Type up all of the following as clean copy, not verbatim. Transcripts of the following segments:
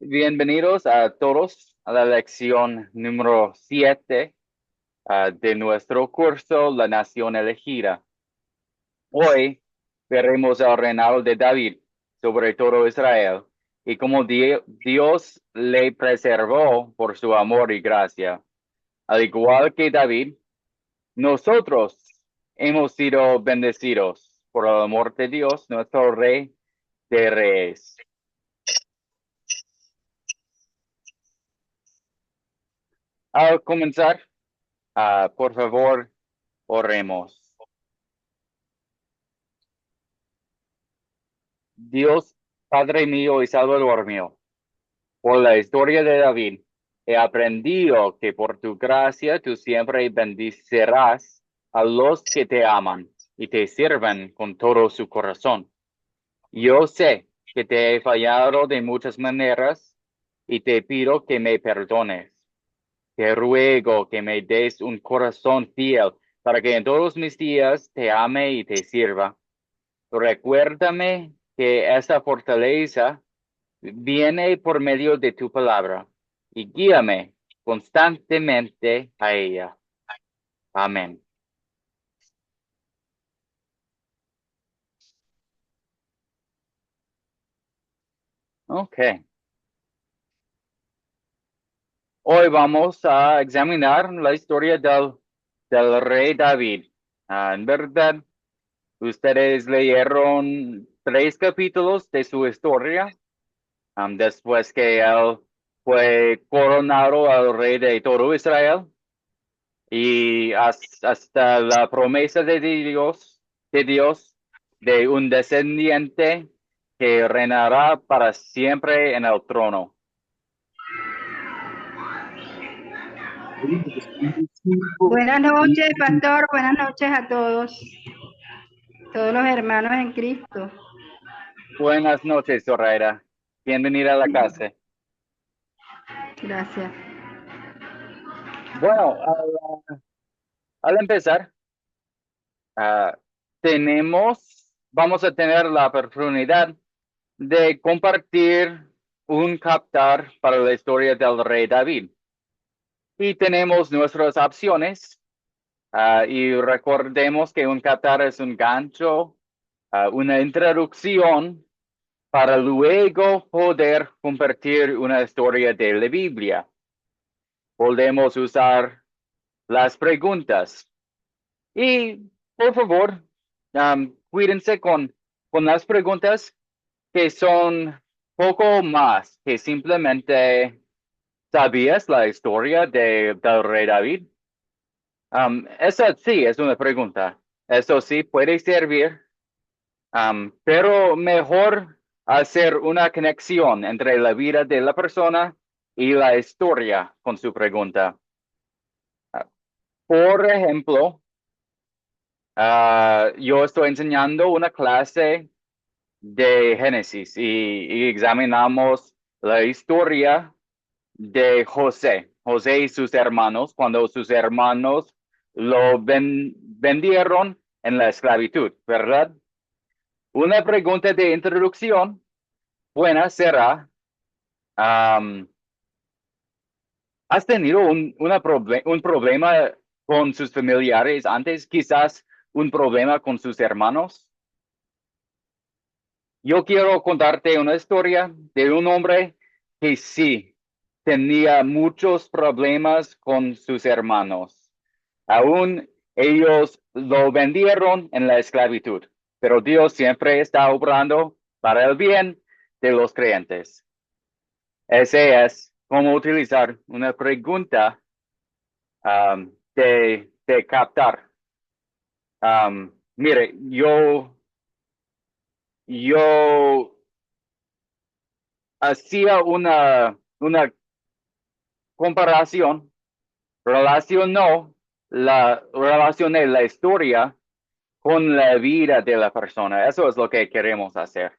Bienvenidos a todos a la lección número 7 de nuestro curso La Nación Elegida. Hoy veremos el reinado de David sobre todo Israel y cómo Dios le preservó por su amor y gracia. Al igual que David, nosotros hemos sido bendecidos por el amor de Dios, nuestro Rey de Reyes. Al comenzar, por favor, oremos. Dios, Padre mío y Salvador mío, por la historia de David, he aprendido que por tu gracia tú siempre bendecirás a los que te aman y te sirven con todo su corazón. Yo sé que te he fallado de muchas maneras y te pido que me perdones. Te ruego que me des un corazón fiel para que en todos mis días te ame y te sirva. Recuérdame que esa fortaleza viene por medio de tu palabra y guíame constantemente a ella. Amén. Ok. Hoy vamos a examinar la historia del rey David. En verdad, ustedes leyeron 3 capítulos de su historia, después que él fue coronado al rey de todo Israel. Y hasta la promesa de Dios de un descendiente que reinará para siempre en el trono. Buenas noches, pastor. Buenas noches a todos los hermanos en Cristo. Buenas noches, Zoraida. Bienvenida a la casa. Gracias. Bueno, al empezar, ah, vamos a tener la oportunidad de compartir un captar para la historia del rey David. Y tenemos nuestras opciones. Y recordemos que un captar es un gancho, una introducción para luego poder compartir una historia de la Biblia. Podemos usar las preguntas. Y por favor, cuídense con las preguntas que son poco más que simplemente ¿sabías la historia del rey David? Esa sí es una pregunta. Eso sí puede servir, pero mejor hacer una conexión entre la vida de la persona y la historia con su pregunta. Ah, Por ejemplo, yo estoy enseñando una clase de Génesis y examinamos la historia de José y sus hermanos, cuando sus hermanos lo vendieron en la esclavitud, ¿verdad? Una pregunta de introducción buena será, am, ¿has tenido un problema con sus familiares antes? Quizás un problema con sus hermanos. Yo quiero contarte una historia de un hombre que sí tenía muchos problemas con sus hermanos. Aún ellos lo vendieron en la esclavitud, pero Dios siempre está obrando para el bien de los creyentes. Ese es cómo utilizar una pregunta de captar. Mire, yo hacía una comparación, relacioné la historia con la vida de la persona. Eso es lo que queremos hacer,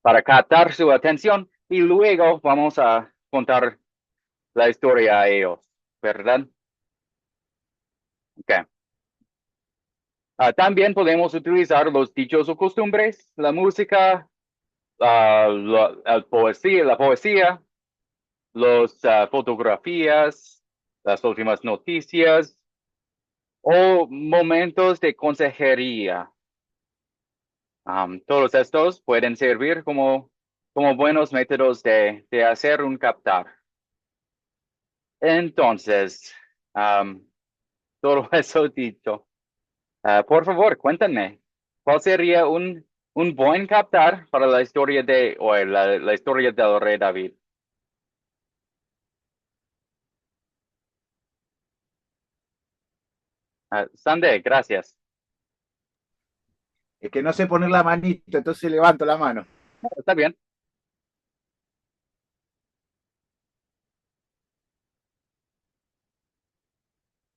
para captar su atención y luego vamos a contar la historia a ellos, ¿verdad? Ok. También podemos utilizar los dichos o costumbres, la música, la poesía, los fotografías, las últimas noticias o momentos de consejería. Todos estos pueden servir como buenos métodos de hacer un captar. Entonces, am, todo eso dicho, por favor, cuéntame, ¿cuál sería un buen captar para la historia de hoy, la historia del rey David? Sande, gracias. Es que no sé poner la manito, entonces levanto la mano. Está bien.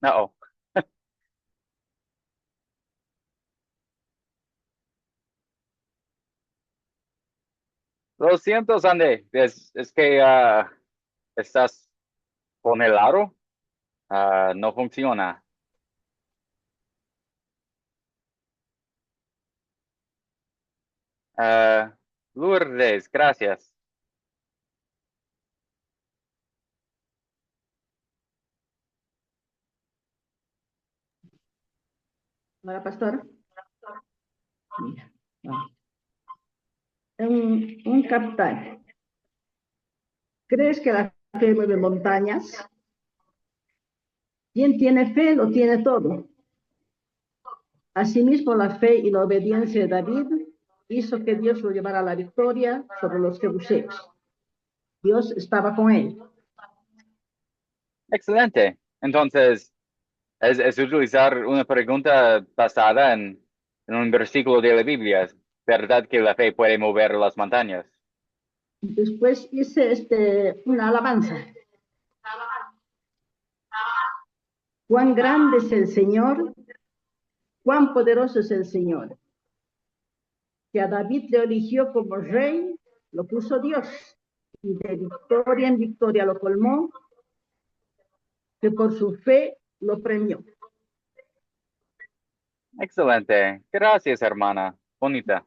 No, lo siento, Sande, es que estás con el aro, no funciona. Ah, Lourdes, gracias. Hola, pastor. Mira, vamos. Un captar. ¿Crees que la fe mueve montañas? ¿Quién tiene fe lo tiene todo? Asimismo, la fe y la obediencia de David hizo que Dios lo llevara a la victoria sobre los jebuseos. Dios estaba con él. Excelente. Entonces, es utilizar una pregunta basada en un versículo de la Biblia. ¿Verdad que la fe puede mover las montañas? Después hice una alabanza. Cuán grande es el Señor, cuán poderoso es el Señor. Que a David le eligió como rey, lo puso Dios. Y de victoria en victoria lo colmó, que por su fe lo premió. Excelente. Gracias, hermana. Bonita.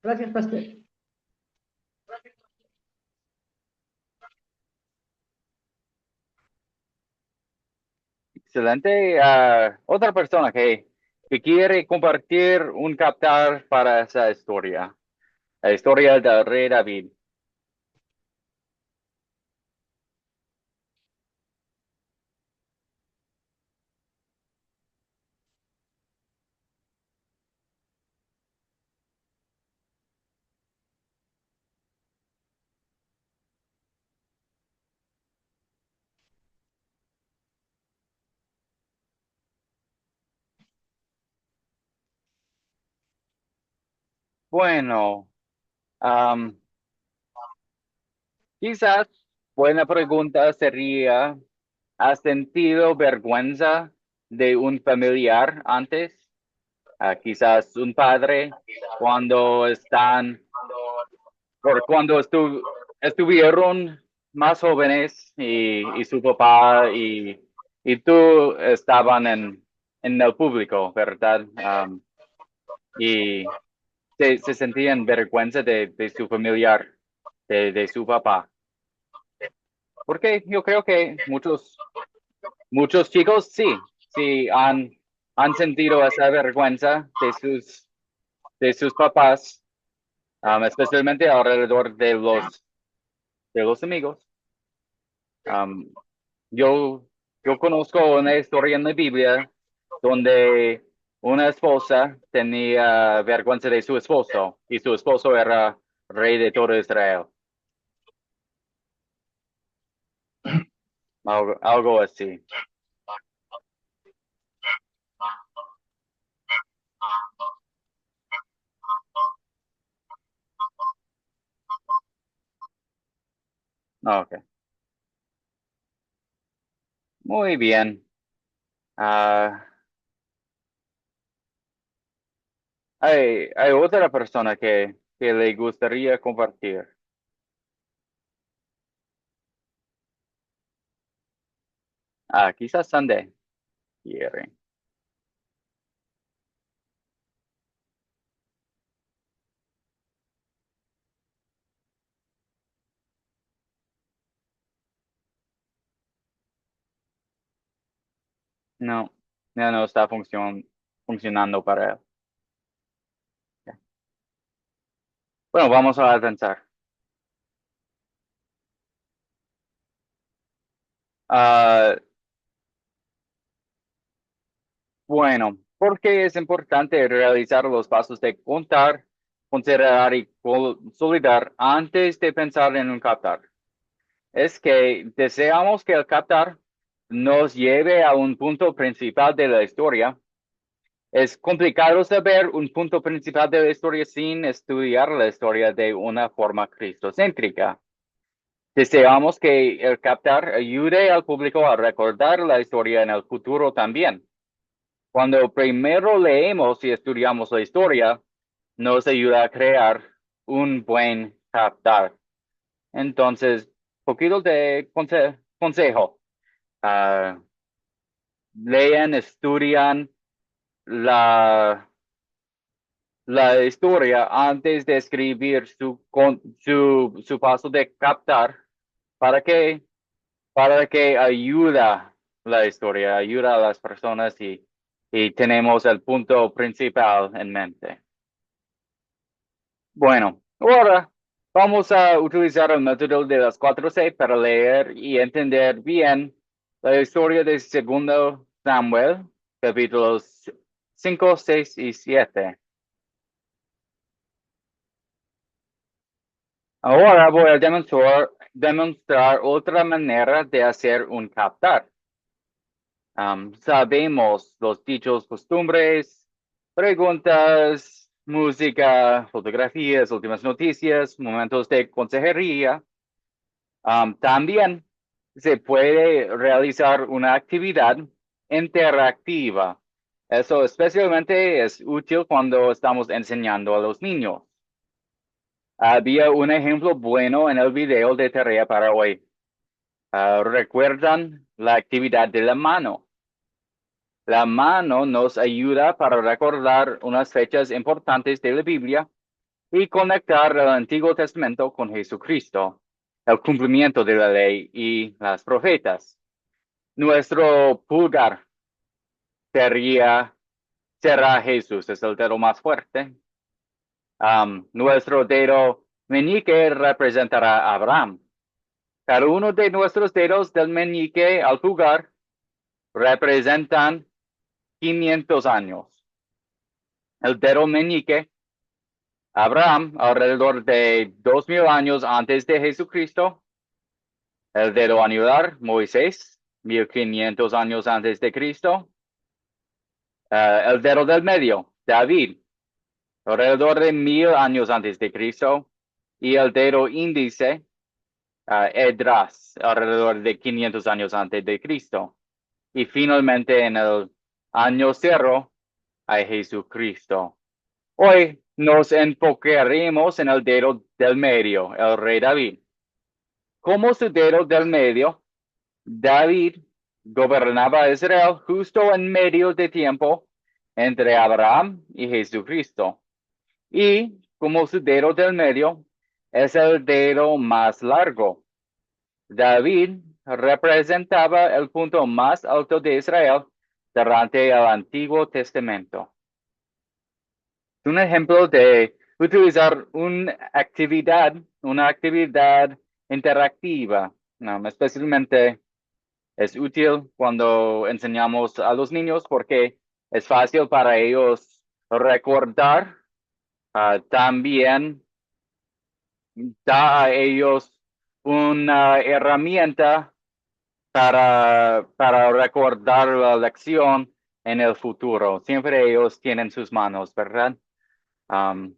Gracias, pastor. Excelente. Otra persona que quiere compartir un captar para esa historia. La historia del rey David. Bueno, am, quizás buena pregunta sería, ¿has sentido vergüenza de un familiar antes? Quizás un padre cuando cuando estuvieron más jóvenes y su papá y tú estaban en el público, ¿verdad? Y se sentían vergüenza de su familiar, de su papá. Porque yo creo que muchos chicos sí han sentido esa vergüenza de sus papás, especialmente alrededor de los amigos. Um, yo, yo conozco una historia en la Biblia donde una esposa tenía vergüenza de su esposo y su esposo era rey de todo Israel. Algo así. Ok, muy bien. Ah, hay otra persona que le gustaría compartir. Quizás Sunday quiere. No, ya no está funcionando para él. Bueno, vamos a avanzar. Ah, bueno, ¿por qué es importante realizar los pasos de contar, considerar y consolidar antes de pensar en un captar? Es que deseamos que el captar nos lleve a un punto principal de la historia. Es complicado saber un punto principal de la historia sin estudiar la historia de una forma cristocéntrica. Deseamos que el captar ayude al público a recordar la historia en el futuro también. Cuando primero leemos y estudiamos la historia, nos ayuda a crear un buen captar. Entonces, poquito de consejo. Ah, lean, estudian la, la historia antes de escribir su paso de captar para que ayuda la historia, ayuda a las personas y tenemos el punto principal en mente. Bueno, ahora vamos a utilizar el método de las 4C para leer y entender bien la historia de Segundo Samuel, capítulos 5, 6 y 7. Ahora voy a demostrar otra manera de hacer un captar. Sabemos los dichos, costumbres, preguntas, música, fotografías, últimas noticias, momentos de consejería. También se puede realizar una actividad interactiva. Eso especialmente es útil cuando estamos enseñando a los niños. Había un ejemplo bueno en el video de tarea para hoy. ¿Recuerdan la actividad de la mano? La mano nos ayuda para recordar unas fechas importantes de la Biblia y conectar el Antiguo Testamento con Jesucristo, el cumplimiento de la ley y las profetas. Nuestro pulgar será Jesús, es el dedo más fuerte. Nuestro dedo meñique representará a Abraham. Cada uno de nuestros dedos del meñique al pulgar representan 500 años. El dedo meñique, Abraham, alrededor de 2000 años antes de Jesucristo. El dedo anular, Moisés, 1500 años antes de Cristo. El dedo del medio, David, alrededor de 1000 años antes de Cristo. Y el dedo índice, Esdras, alrededor de 500 años antes de Cristo. Y finalmente en el año cero, a Jesucristo. Hoy nos enfocaremos en el dedo del medio, el rey David. Como su dedo del medio, David gobernaba a Israel justo en medio de tiempo entre Abraham y Jesucristo. Y como su dedo del medio es el dedo más largo. David representaba el punto más alto de Israel durante el Antiguo Testamento. Un ejemplo de utilizar una actividad interactiva, especialmente es útil cuando enseñamos a los niños porque es fácil para ellos recordar. También da a ellos una herramienta para recordar la lección en el futuro. Siempre ellos tienen sus manos, ¿verdad? Um,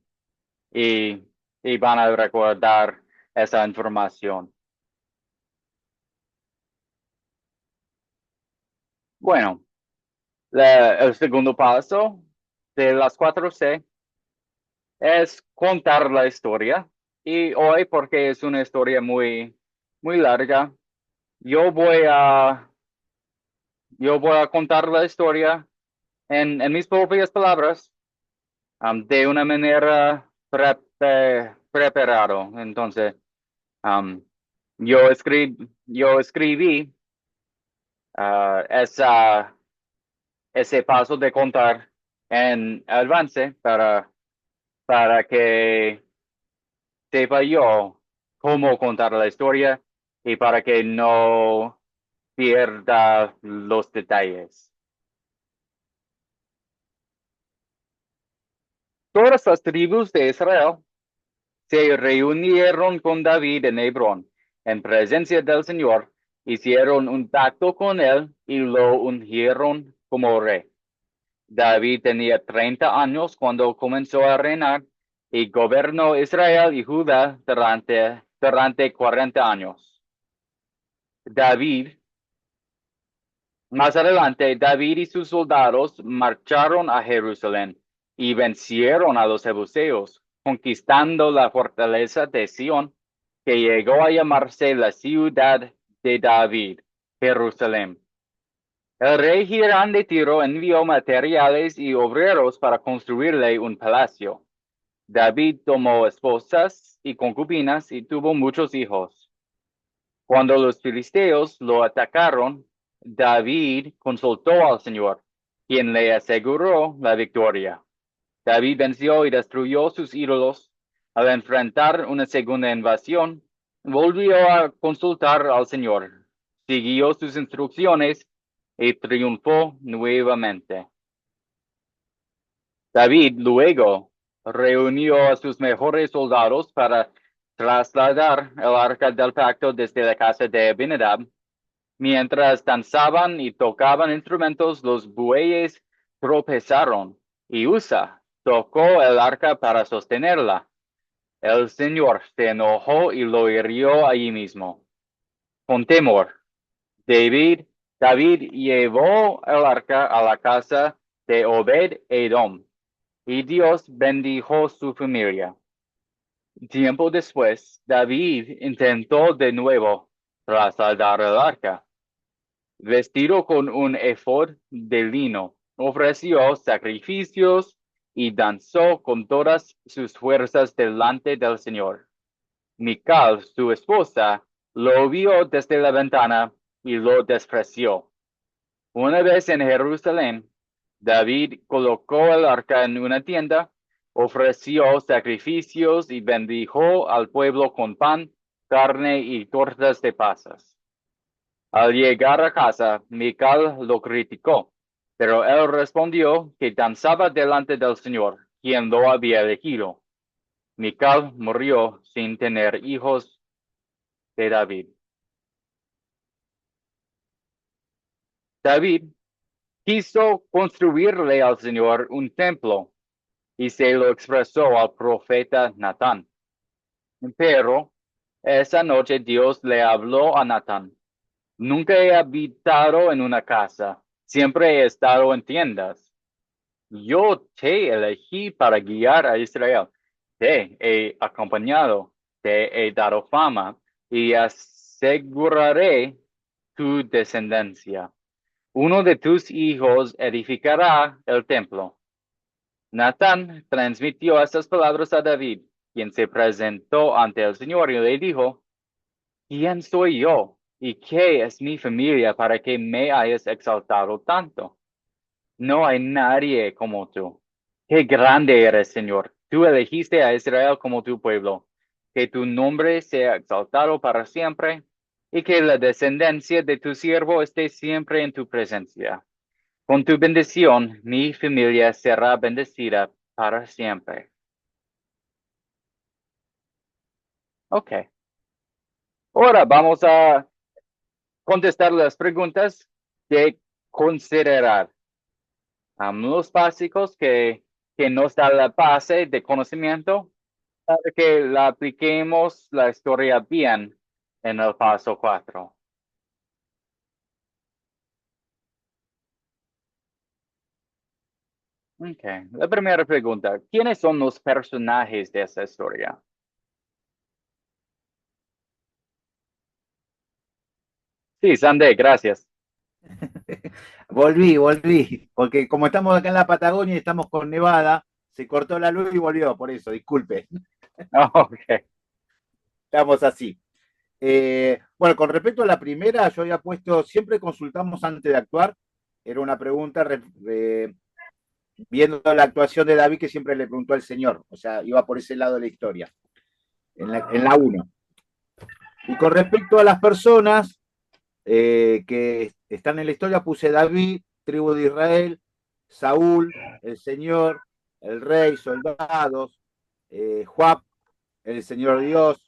y, y van a recordar esa información. Bueno, el segundo paso de las 4C es contar la historia. Y hoy, porque es una historia muy, muy larga, yo voy a, yo voy a contar la historia en mis propias palabras, de una manera preparado. Entonces, um, yo escribí esa ese paso de contar en avance para que sepa yo cómo contar la historia y para que no pierda los detalles. Todas las tribus de Israel se reunieron con David en Hebrón, en presencia del Señor, hicieron un pacto con él y lo ungieron como rey. David tenía 30 años cuando comenzó a reinar y gobernó Israel y Judá durante 40 años. Más adelante, David y sus soldados marcharon a Jerusalén y vencieron a los jebuseos, conquistando la fortaleza de Sión, que llegó a llamarse la ciudad de David, Jerusalén. El rey Hirán de Tiro envió materiales y obreros para construirle un palacio. David tomó esposas y concubinas y tuvo muchos hijos. Cuando los filisteos lo atacaron, David consultó al Señor, quien le aseguró la victoria. David venció y destruyó sus ídolos. Al enfrentar una segunda invasión, volvió a consultar al Señor, siguió sus instrucciones y triunfó nuevamente. David luego reunió a sus mejores soldados para trasladar el arca del pacto desde la casa de Abinadab. Mientras danzaban y tocaban instrumentos, los bueyes tropezaron y Usa tocó el arca para sostenerla. El Señor se enojó y lo hirió allí mismo. Con temor, David llevó el arca a la casa de Obed-Edom y Dios bendijo su familia. Tiempo después, David intentó de nuevo trasladar el arca. Vestido con un efod de lino, ofreció sacrificios y danzó con todas sus fuerzas delante del Señor. Mical, su esposa, lo vio desde la ventana y lo despreció. Una vez en Jerusalén, David colocó el arca en una tienda, ofreció sacrificios y bendijo al pueblo con pan, carne y tortas de pasas. Al llegar a casa, Mical lo criticó, pero él respondió que danzaba delante del Señor, quien lo había elegido. Mical murió sin tener hijos de David. David quiso construirle al Señor un templo y se lo expresó al profeta Natán. Pero esa noche Dios le habló a Natán. Nunca he habitado en una casa, siempre he estado en tiendas. Yo te elegí para guiar a Israel. Te he acompañado, te he dado fama y aseguraré tu descendencia. Uno de tus hijos edificará el templo. Natán transmitió estas palabras a David, quien se presentó ante el Señor y le dijo, ¿quién soy yo y qué es mi familia para que me hayas exaltado tanto? No hay nadie como tú. Qué grande eres, Señor. Tú elegiste a Israel como tu pueblo. Que tu nombre sea exaltado para siempre y que la descendencia de tu siervo esté siempre en tu presencia. Con tu bendición, mi familia será bendecida para siempre. Ok. Ahora vamos a contestar las preguntas de considerar. Los básicos que nos da la base de conocimiento para que la apliquemos la historia bien en el paso 4. Okay. La primera pregunta, ¿quiénes son los personajes de esa historia? Sí, Sandé, gracias. Volví, porque como estamos acá en la Patagonia y estamos con nevada, se cortó la luz y volvió, por eso, disculpe. Ok. Estamos así. Bueno, con respecto a la primera, yo había puesto, siempre consultamos antes de actuar, era una pregunta viendo la actuación de David que siempre le preguntó al Señor, o sea, iba por ese lado de la historia, en la 1. Y con respecto a las personas que están en la historia, puse David, tribu de Israel, Saúl, el Señor, el rey, soldados, Joab, el Señor Dios,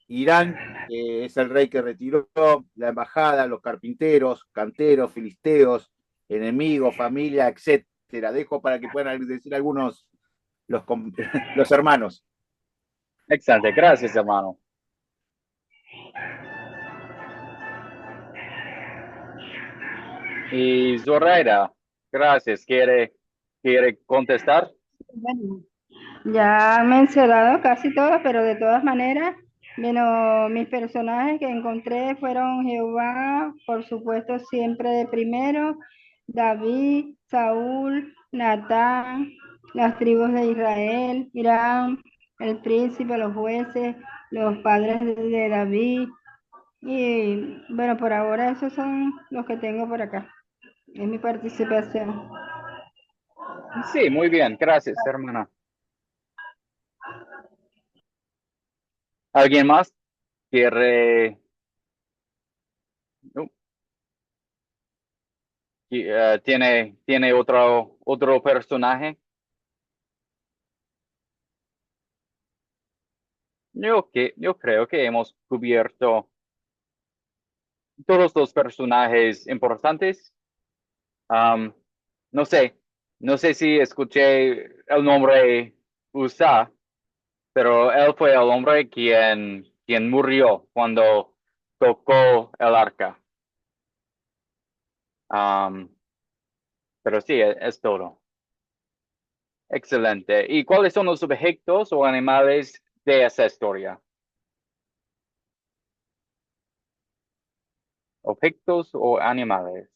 Irán, que es el rey que retiró, la embajada, los carpinteros, canteros, filisteos, enemigos, familia, etcétera. Dejo para que puedan decir algunos los, los hermanos. Excelente, gracias, hermano. Y Zoraida, gracias. ¿Quiere contestar? Bueno, ya han mencionado casi todos, pero de todas maneras, bueno, mis personajes que encontré fueron Jehová, por supuesto, siempre de primero, David, Saúl, Natán, las tribus de Israel, Irán, el príncipe, los jueces, los padres de David. Y bueno, por ahora esos son los que tengo por acá. Es mi participación. Sí, muy bien, gracias, hermana. ¿Alguien más quiere? No. ¿Tiene otro personaje? Yo creo que hemos cubierto todos los personajes importantes. Um, no sé, no sé si escuché el nombre Usa, pero él fue el hombre quien murió cuando tocó el arca. Um, pero sí, es todo. Excelente. ¿Y cuáles son los objetos o animales de esa historia? Objetos o animales.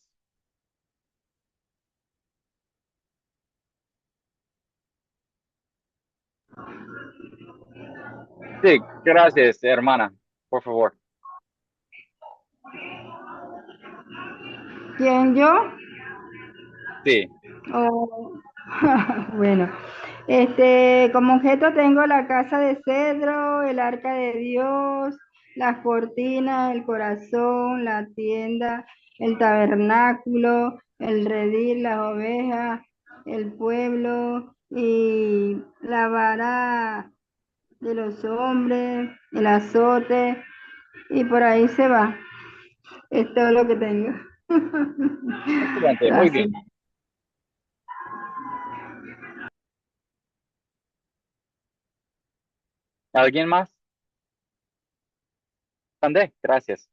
Sí, gracias, hermana. Por favor. ¿Quién yo? Sí, Oh, bueno, como objeto tengo la casa de cedro, el arca de Dios, las cortinas, el corazón, la tienda, el tabernáculo, el redil, las ovejas, el pueblo y la vara de los hombres, el azote y por ahí se va. Es todo lo que tengo. excelente, muy Gracias. bien. ¿Alguien más? André, gracias.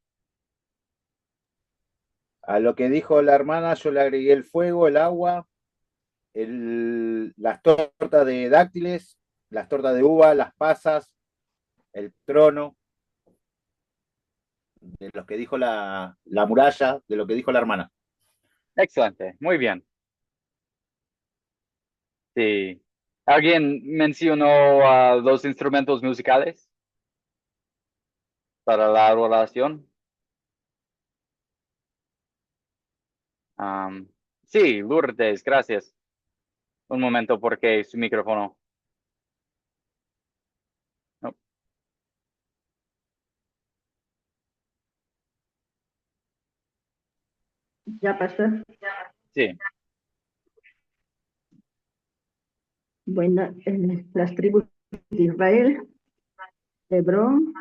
A lo que dijo la hermana, yo le agregué el fuego, el agua, las tortas de dáctiles, las tortas de uva, las pasas, el trono, de lo que dijo la muralla, de lo que dijo la hermana. Excelente, muy bien. Sí. ¿Alguien mencionó los instrumentos musicales para la adoración? Um, sí, Lourdes, gracias. Un momento porque su micrófono. No, Ya, pastor. sí, Bueno, las tribus de Israel, Hebrón,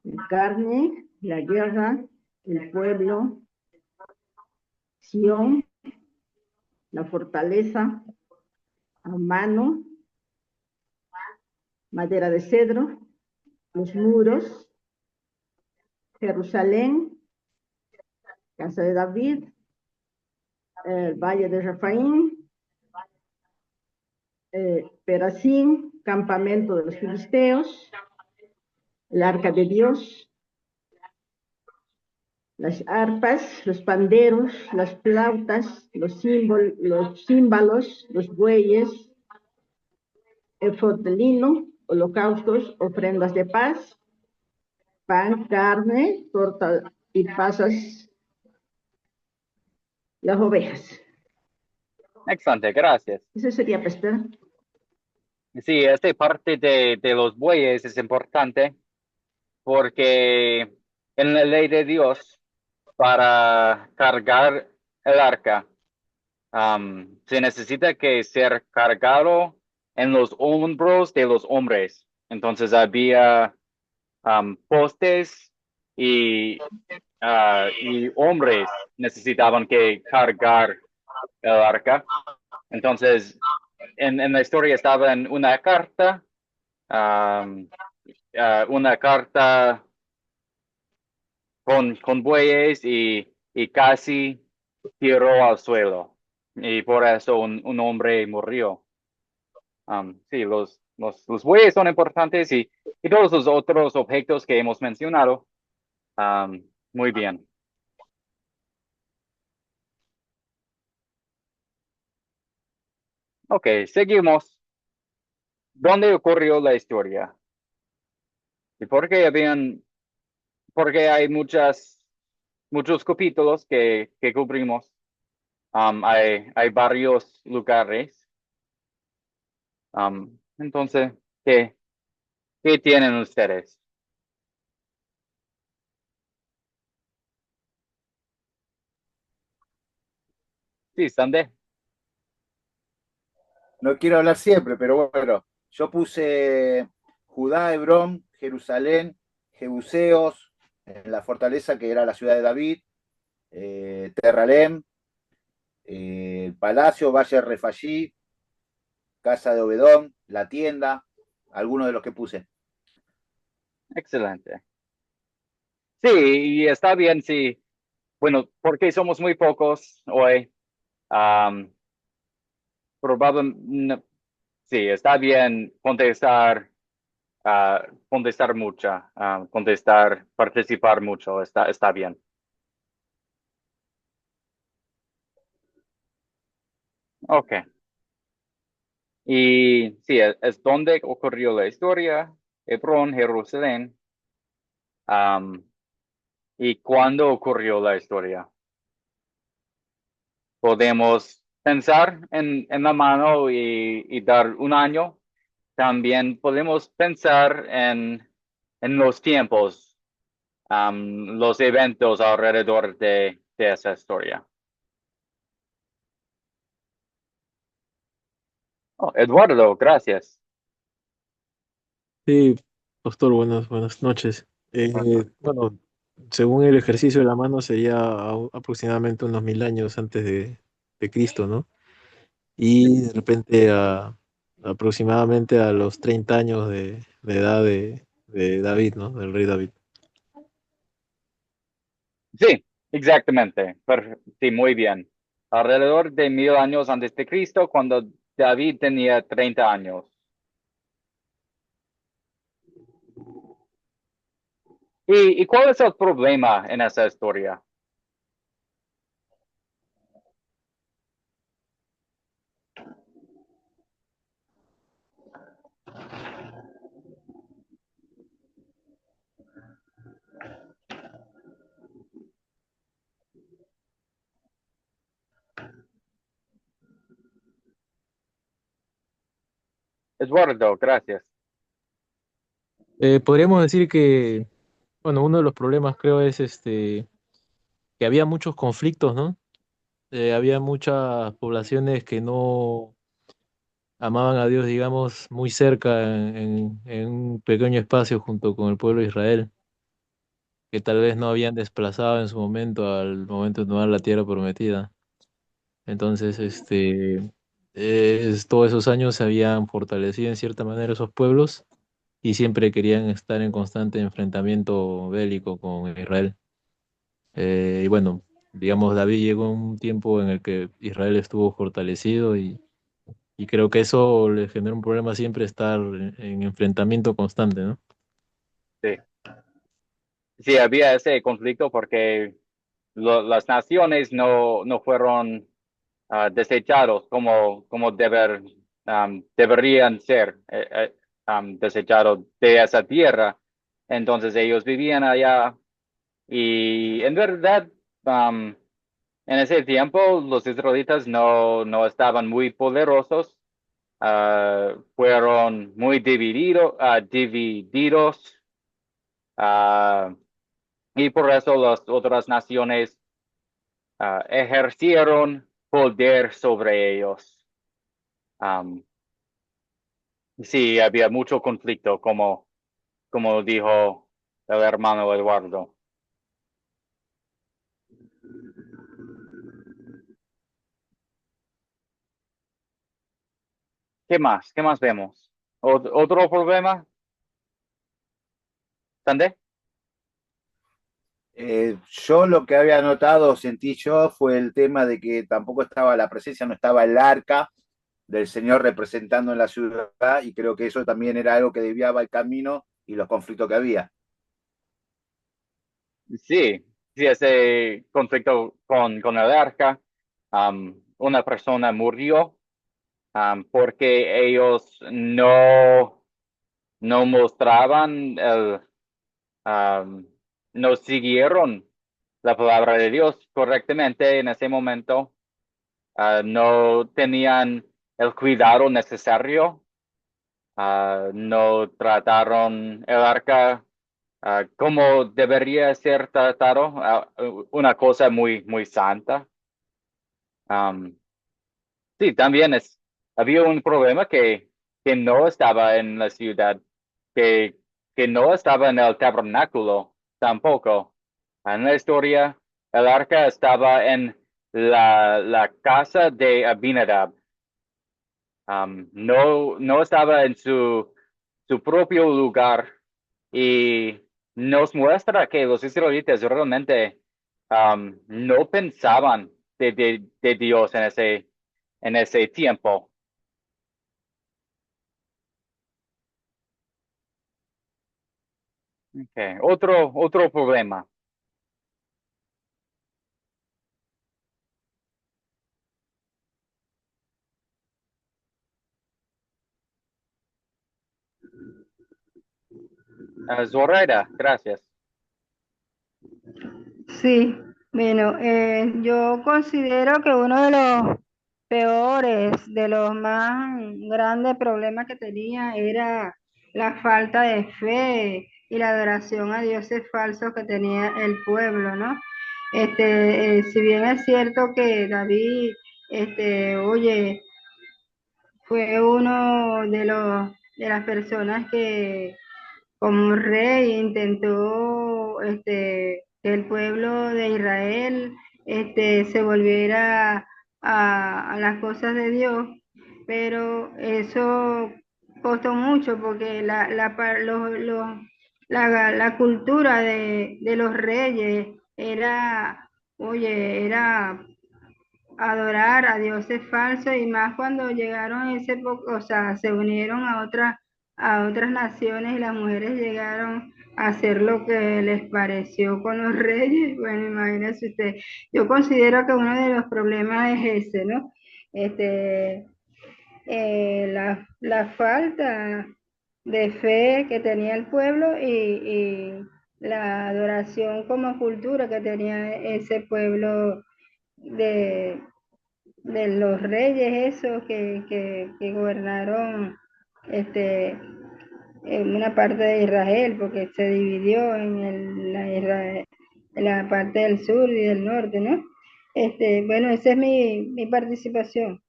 la carne, la guerra, el pueblo, Sión, la fortaleza, a mano, madera de cedro, los muros, Jerusalén, casa de David, el valle de Rafaín, Perazín, campamento de los filisteos, el arca de Dios, las arpas, los panderos, las flautas, los címbalos, los bueyes, efod de lino, holocaustos, ofrendas de paz, pan, carne, torta y pasas, las ovejas. Excelente, gracias. Eso sería, pastor. Sí, esta parte de los bueyes es importante porque en la ley de Dios, para cargar el arca, se necesita que ser cargado en los hombros de los hombres. Entonces había postes y hombres necesitaban que cargar el arca. Entonces, en la historia estaba en una carta con bueyes y casi tiró al suelo. Y por eso un hombre murió. Sí, los bueyes son importantes y todos los otros objetos que hemos mencionado. Muy bien. Ok, seguimos. ¿Dónde ocurrió la historia? ¿Y por qué hay muchos capítulos que cubrimos? Hay varios lugares. Entonces, ¿qué tienen ustedes? Sí, Sande. No quiero hablar siempre, pero bueno, yo puse Judá, Hebrón, Jerusalén, Jebuseos, en la fortaleza que era la ciudad de David, Terralem, Palacio, Valle Refallí, Casa de Obedón, la tienda, algunos de los que puse. Excelente. Sí, y está bien, sí. Bueno, porque somos muy pocos hoy. Probablemente, sí, está bien contestar mucho, participar mucho, está bien. Ok. Y sí, es donde ocurrió la historia, Hebrón, Jerusalén. Am, ¿Y cuándo ocurrió la historia? Podemos pensar en la mano y dar un año. También podemos pensar en los tiempos, los eventos alrededor de esa historia. Oh, Eduardo, gracias. Sí, pastor, buenas noches. Bueno, según el ejercicio de la mano sería aproximadamente unos 1000 años antes de Cristo, ¿no? Y de repente aproximadamente a los 30 años de edad de David, ¿no? Del rey David. Sí, exactamente. Sí, muy bien. Alrededor de 1000 años antes de Cristo, cuando David tenía 30 años. ¿Y cuál es el problema en esa historia? Eduardo, gracias. Podríamos decir que, bueno, uno de los problemas creo es que había muchos conflictos, ¿no? Había muchas poblaciones que no amaban a Dios, digamos, muy cerca en un pequeño espacio junto con el pueblo de Israel, que tal vez no habían desplazado en su momento al momento de tomar la tierra prometida. Entonces, todos esos años se habían fortalecido en cierta manera esos pueblos y siempre querían estar en constante enfrentamiento bélico con Israel. Y bueno, digamos, David llegó a un tiempo en el que Israel estuvo fortalecido y creo que eso le genera un problema siempre estar en enfrentamiento constante, ¿no? Sí. Sí, había ese conflicto porque las naciones no fueron desechados como deberían ser desechados de esa tierra. Entonces ellos vivían allá y en verdad en ese tiempo los israelitas no estaban muy poderosos, fueron muy divididos, ah, y por eso las otras naciones ejercieron poder sobre ellos. Sí, había mucho conflicto, como dijo el hermano Eduardo. ¿Qué más? ¿Qué más vemos? ¿Otro problema? ¿Sande? Yo lo que había notado, sentí yo, fue el tema de que tampoco estaba la presencia, no estaba el arca del Señor representando en la ciudad, y creo que eso también era algo que desviaba el camino y los conflictos que había. Sí, sí, ese conflicto con el arca, una persona murió porque ellos no mostraban um, no siguieron la palabra de Dios correctamente en ese momento. No tenían el cuidado necesario, no trataron el arca como debería ser tratado, una cosa muy santa. Um, sí, también había un problema que no estaba en la ciudad, que, que no estaba en el tabernáculo tampoco. En la historia, el arca estaba en la casa de Abinadab. No estaba en su propio lugar, y nos muestra que los israelitas realmente no pensaban de Dios en ese tiempo. Okay. Otro problema. Zoraida, gracias. Sí, bueno, yo considero que uno de los peores, de los más grandes problemas que tenía era la falta de fe y la adoración a dioses falsos que tenía el pueblo, ¿no? Si bien es cierto que David, oye, fue uno de las personas que como rey intentó que el pueblo de Israel se volviera a las cosas de Dios, pero eso costó mucho porque la cultura de los reyes era, oye, era adorar a dioses falsos y más cuando llegaron ese poco, o sea, se unieron a otras naciones y las mujeres llegaron a hacer lo que les pareció con los reyes. Bueno, imagínese usted. Yo considero que uno de los problemas es ese, ¿no? Este, la falta de fe que tenía el pueblo y la adoración como cultura que tenía ese pueblo de, de los reyes esos que gobernaron este, en una parte de Israel, porque se dividió en la parte del sur y del norte, ¿no? Bueno, esa es mi participación.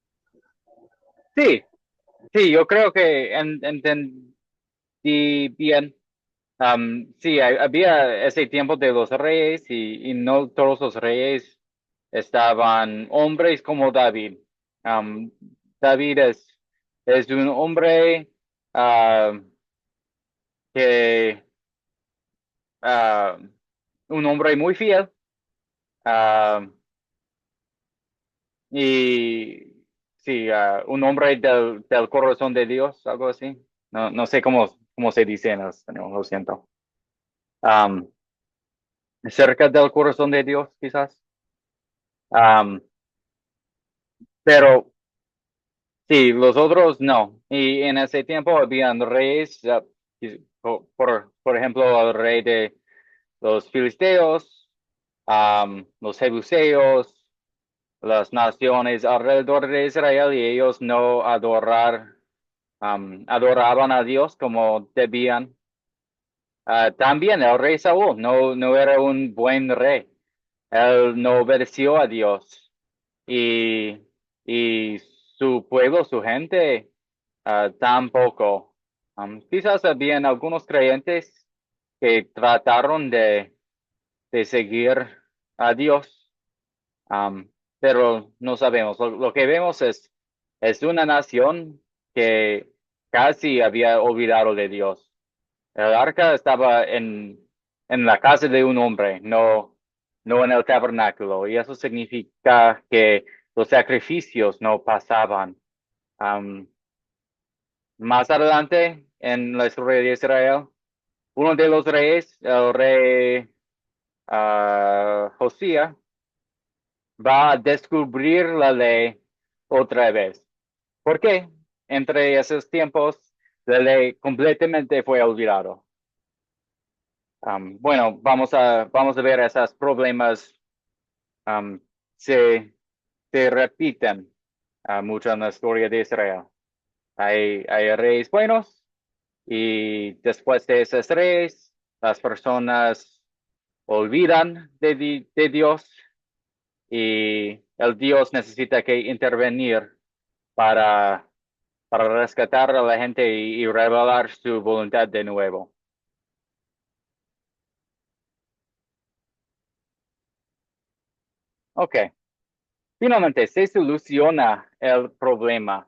Sí, sí, yo creo que entendí bien. Sí, había ese tiempo de los reyes, y no todos los reyes estaban hombres como David. Um, David es un hombre que, ah, un hombre muy fiel, ah, y sí, un hombre del corazón de Dios, algo así. No sé cómo se dice en español, lo siento. Um, Cerca del corazón de Dios, quizás. Um, pero sí, los otros no. Y en ese tiempo habían reyes, por ejemplo, el rey de los filisteos, los jebuseos. las naciones alrededor de Israel y ellos no adoraban a Dios como debían. También el rey Saúl no era un buen rey. Él no obedeció a Dios y, y su pueblo, su gente, tampoco. Quizás habían algunos creyentes que trataron de seguir a Dios, pero no sabemos. Lo que vemos es una nación que casi había olvidado de Dios. El arca estaba en la casa de un hombre, no en el tabernáculo, y eso significa que los sacrificios no pasaban. Am, Más adelante, en la historia de Israel, uno de los reyes, el rey Josías, va a descubrir la ley otra vez. ¿Por qué? Entre esos tiempos, la ley completamente fue olvidado. Bueno, vamos a ver esos problemas um, se, se repiten mucho en la historia de Israel. Hay reyes buenos y después de esos reyes, las personas olvidan de Dios y el Dios necesita que intervenir para, para rescatar a la gente y revelar su voluntad de nuevo. Ok, finalmente se soluciona el problema.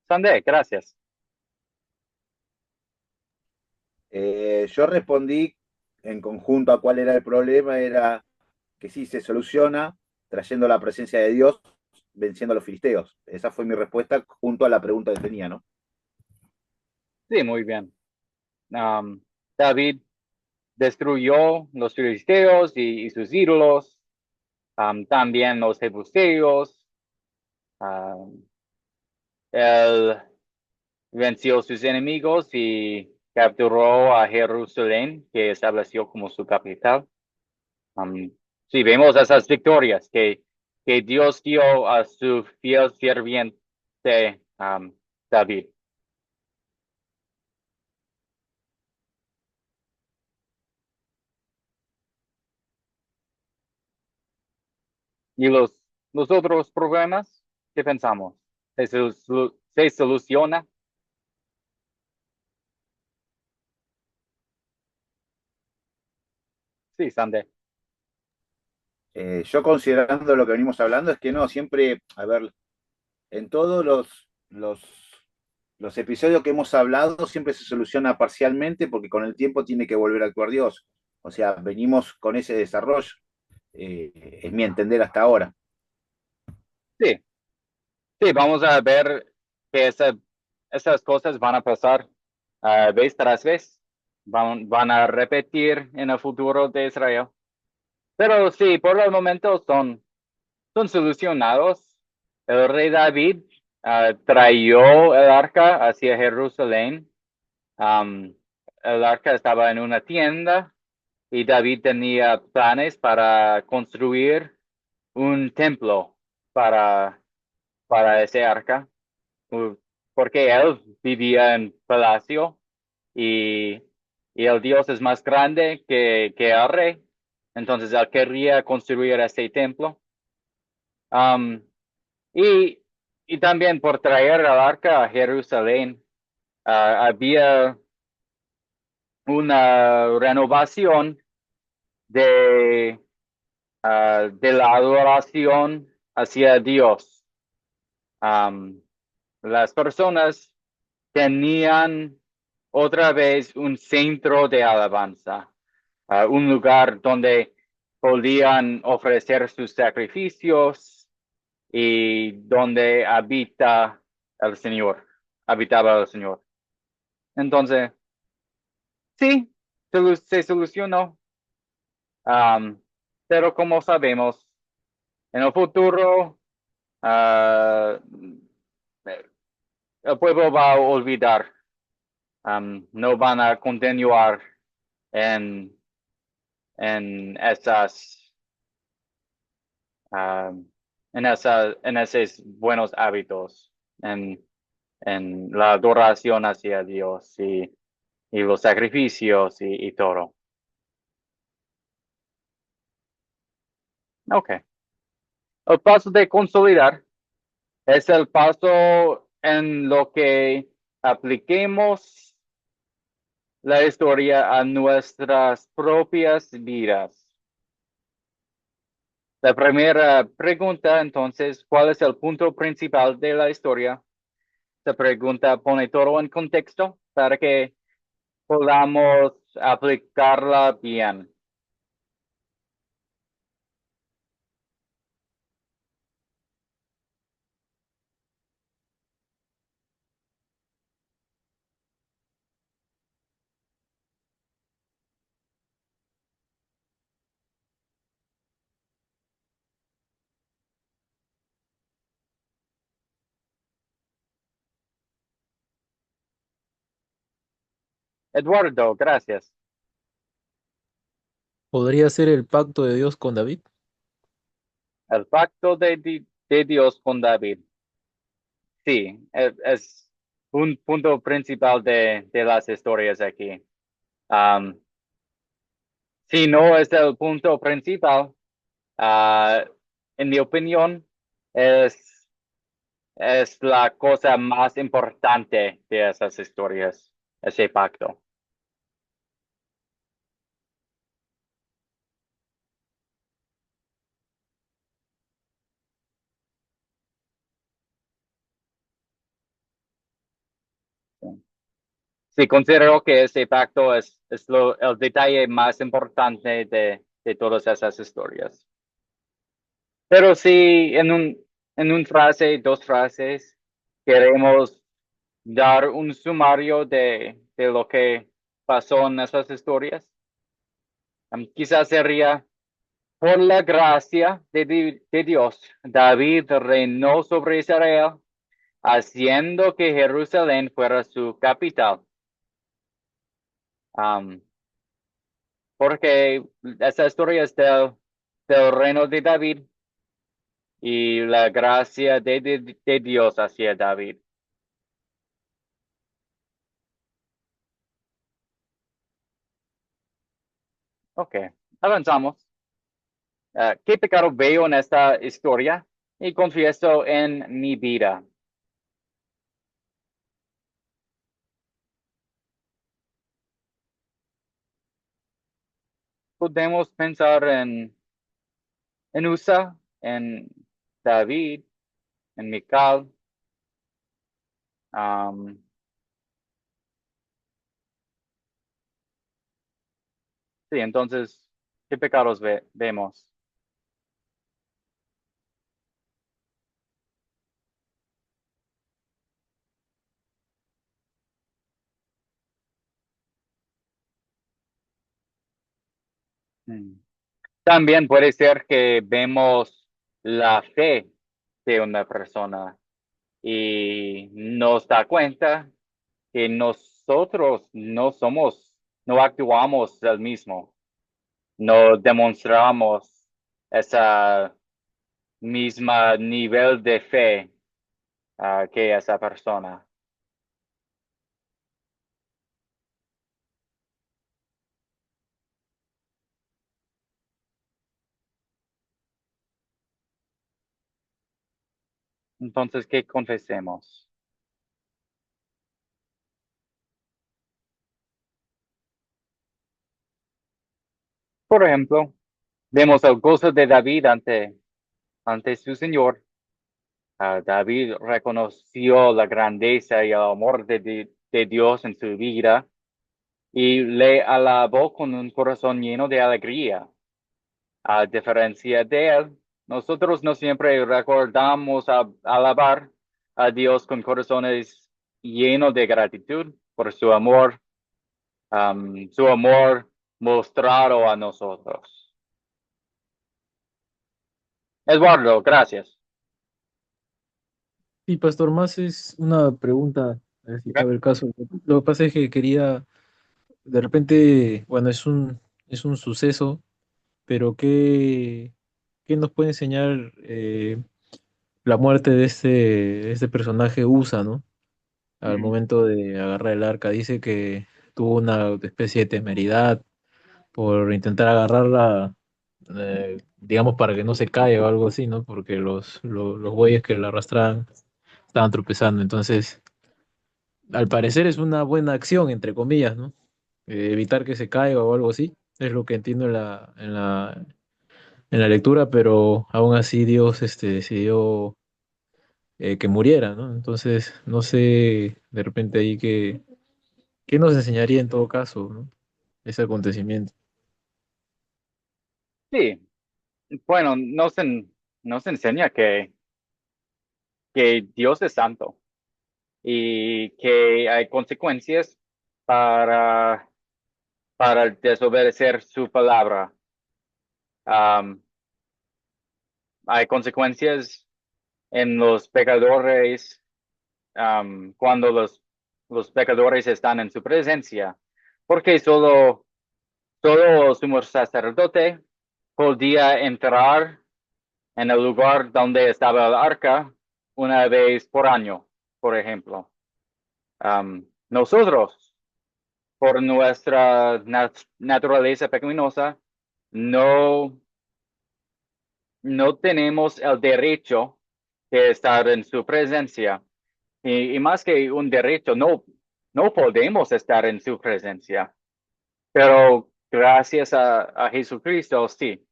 Sande, gracias. Yo respondí en conjunto a cuál era el problema, era que sí se soluciona trayendo la presencia de Dios, venciendo a los filisteos. Esa fue mi respuesta junto a la pregunta que tenía, ¿no? Sí, muy bien. David destruyó los filisteos y sus ídolos, también los jebuseos. Él venció sus enemigos y capturó a Jerusalén, que estableció como su capital. Um, sí, vemos esas victorias que Dios dio a su fiel sirviente David. ¿Y los otros problemas? ¿Qué pensamos? Se soluciona? Sí, Sande. Yo considerando lo que venimos hablando es que no, siempre, a ver, en todos los episodios que hemos hablado siempre se soluciona parcialmente porque con el tiempo tiene que volver a actuar Dios. O sea, venimos con ese desarrollo, es mi entender hasta ahora. Sí, sí, vamos a ver que esas cosas van a pasar vez tras vez. Van a repetir en el futuro de Israel. Pero sí, por el momento son solucionados. El rey David trayó el arca hacia Jerusalén. Um, el arca estaba en una tienda y David tenía planes para construir un templo para, para ese arca, uh, porque él vivía en palacio y, y el Dios es más grande que el rey. Entonces él quería construir ese templo. Um, y, y también por traer el arca a Jerusalén, había una renovación de, de la adoración hacia Dios. Um, las personas tenían otra vez un centro de alabanza, un lugar donde podían ofrecer sus sacrificios y donde habitaba el Señor. Entonces, sí, se solucionó. Um, pero como sabemos, en el futuro, ah, el pueblo va a olvidar, no van a continuar en, en esas, en esos buenos hábitos, en la adoración hacia Dios y los sacrificios y todo. Ok. El paso de consolidar es el paso en lo que apliquemos la historia a nuestras propias vidas. La primera pregunta, entonces, ¿cuál es el punto principal de la historia? Esta pregunta pone todo en contexto para que podamos aplicarla bien. Eduardo, gracias. ¿Podría ser el pacto de Dios con David? El pacto de Dios con David. Sí, es un punto principal de las historias aquí. Um, si no es el punto principal, ah, en mi opinión, es, es la cosa más importante de esas historias, ese pacto. Sí, considero que ese pacto es el detalle más importante de todas esas historias. Pero si en un frase, dos frases, queremos dar un sumario de lo que pasó en esas historias, quizás sería, por la gracia de Dios, David reinó sobre Israel, haciendo que Jerusalén fuera su capital. Um, Porque esa historia es del reino de David y la gracia de Dios hacia David. Ok, avanzamos. ¿Qué pecado veo en esta historia? Y confieso en mi vida. Podemos pensar en Usa, en David, en Mical. um, sí, entonces, ¿qué pecados vemos? Mm. También puede ser que vemos la fe de una persona y nos da cuenta que nosotros no actuamos del mismo, no demostramos esa misma nivel de fe que esa persona. Entonces, ¿qué confesemos? Por ejemplo, vemos el gozo de David ante su Señor. David reconoció la grandeza y el amor de Dios en su vida y le alabó con un corazón lleno de alegría. A diferencia de él, nosotros no siempre recordamos alabar a Dios con corazones llenos de gratitud por su amor mostrado a nosotros. Eduardo, gracias. Sí, Pastor, más es una pregunta, a ver si Ok. cabe el caso. Lo que pasa es que quería de repente, bueno, es un suceso, pero ¿qué nos puede enseñar la muerte de este personaje USA, ¿no? Al Ujú. momento de agarrar el arca, dice que tuvo una especie de temeridad por intentar agarrarla, digamos, para que no se caiga o algo así, ¿no? Porque los bueyes que la arrastraban estaban tropezando. Entonces, al parecer es una buena acción, entre comillas, ¿no? Evitar que se caiga o algo así, es lo que entiendo en la lectura, pero aún así Dios decidió que muriera, ¿no? Entonces, no sé de repente ahí qué nos enseñaría en todo caso, ¿no? Ese acontecimiento. Sí, bueno, nos enseña que Dios es santo y que hay consecuencias para, para desobedecer su palabra. Am, Hay consecuencias en los pecadores, cuando los pecadores están en su presencia, porque solo sumo sacerdote podía entrar en el lugar donde estaba el arca una vez por año, por ejemplo. Nosotros, por nuestra naturaleza pecaminosa, no, no tenemos el derecho de estar en su presencia. Y más que un derecho, no podemos estar en su presencia. Pero gracias a Jesucristo, sí,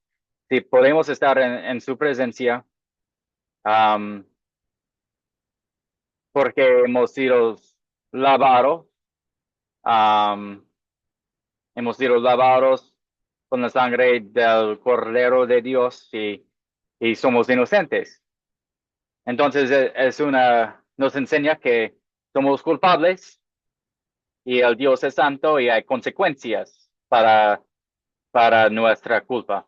sí podemos estar en su presencia, am, porque hemos sido lavados, am, hemos sido lavados con la sangre del Cordero de Dios y somos inocentes. Entonces nos enseña que somos culpables y el Dios es santo y hay consecuencias para nuestra culpa.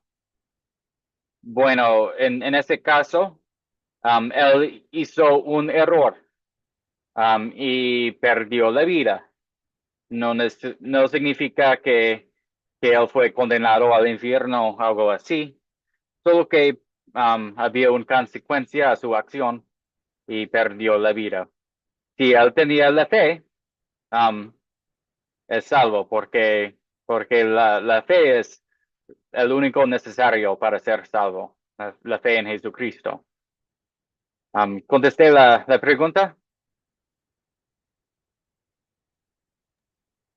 Bueno, en este caso, él hizo un error, y perdió la vida. No significa que él fue condenado al infierno o algo así, solo que había una consecuencia a su acción y perdió la vida. Si él tenía la fe, um, es salvo porque la fe es el único necesario para ser salvo, la fe en Jesucristo. ¿Contesté la pregunta?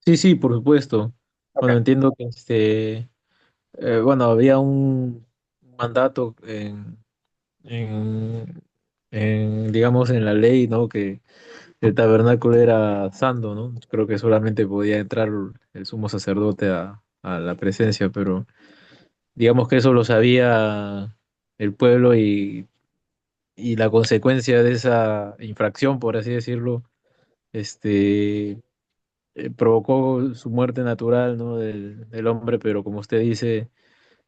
Sí, sí, por supuesto. Ok. Bueno, entiendo que bueno, había un mandato digamos, en la ley, ¿no? Que el tabernáculo era santo, ¿no? Creo que solamente podía entrar el sumo sacerdote a la presencia, pero digamos que eso lo sabía el pueblo y la consecuencia de esa infracción, por así decirlo, este, provocó su muerte natural, ¿no? Del hombre, pero como usted dice,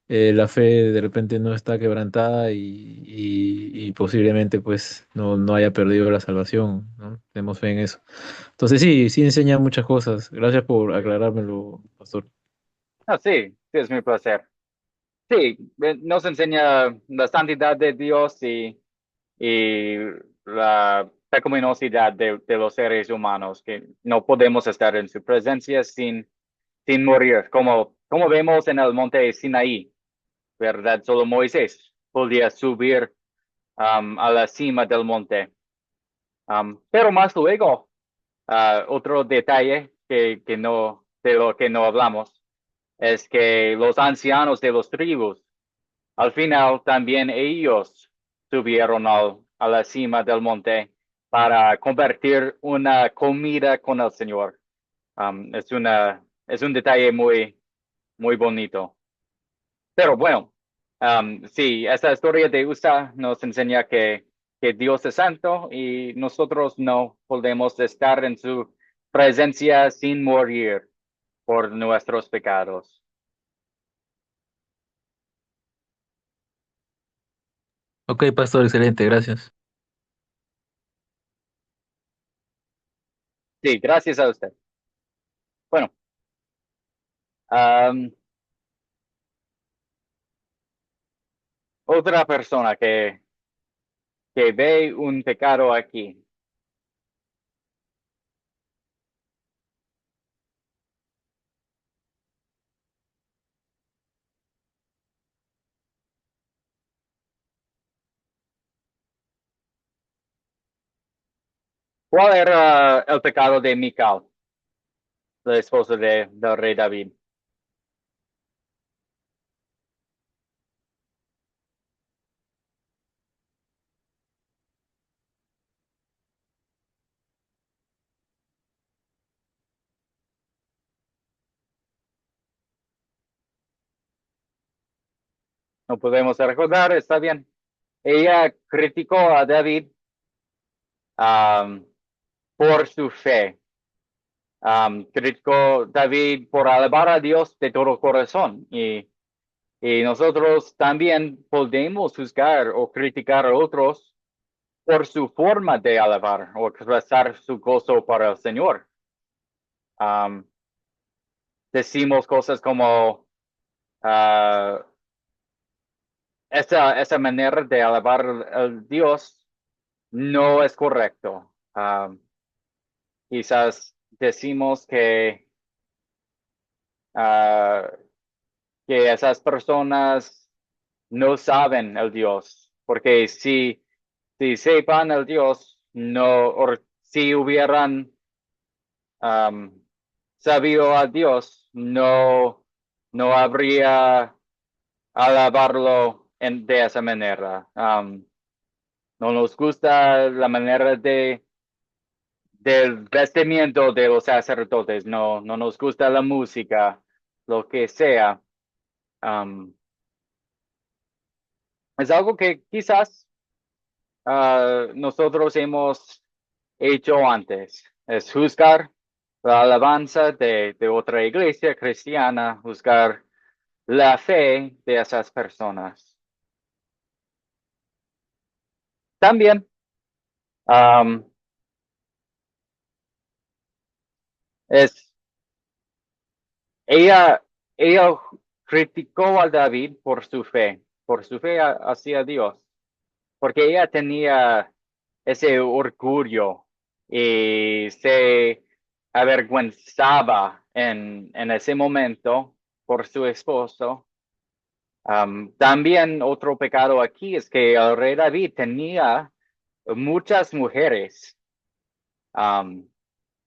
la fe de repente no está quebrantada y posiblemente pues no haya perdido la salvación, ¿no? Tenemos fe en eso. Entonces sí, sí enseña muchas cosas. Gracias por aclarármelo, pastor. Ah, sí, sí, es mi placer. Sí, nos enseña la santidad de Dios y la pecaminosidad de los seres humanos, que no podemos estar en su presencia sin morir, como vemos en el monte Sinaí, ¿verdad? Solo Moisés podía subir a la cima del monte. Pero más luego, otro detalle de lo que no hablamos es que los ancianos de los tribus, al final también ellos subieron a la cima del monte para compartir una comida con el Señor. Es un detalle muy bonito. Pero bueno, sí, esa historia de USA nos enseña que Dios es santo y nosotros no podemos estar en su presencia sin morir por nuestros pecados. Ok, pastor, excelente, gracias. Sí, gracias a usted. Bueno. Am, otra persona que ve un pecado aquí. ¿Cuál era el pecado de Mical, la esposa del rey David? No podemos recordar, está bien. Ella criticó a David am, por su fe. Criticó a David por alabar a Dios de todo corazón. Y nosotros también podemos juzgar o criticar a otros por su forma de alabar o expresar su gozo para el Señor. Am, decimos cosas como ah, esa manera de alabar al Dios no es correcto. Quizás decimos ah, que esas personas no saben el Dios, porque si sepan el Dios, no, o si hubieran um, sabido a Dios, no habría alabarlo de esa manera. No nos gusta la manera del vestimiento de los sacerdotes, no nos gusta la música, lo que sea. Um, es algo que quizás nosotros hemos hecho antes, es juzgar la alabanza de otra iglesia cristiana, juzgar la fe de esas personas. También um, es ella, ella criticó a David por su fe hacia Dios, porque ella tenía ese orgullo y se avergüenzaba en ese momento por su esposo. También otro pecado aquí es que el rey David tenía muchas mujeres. Um,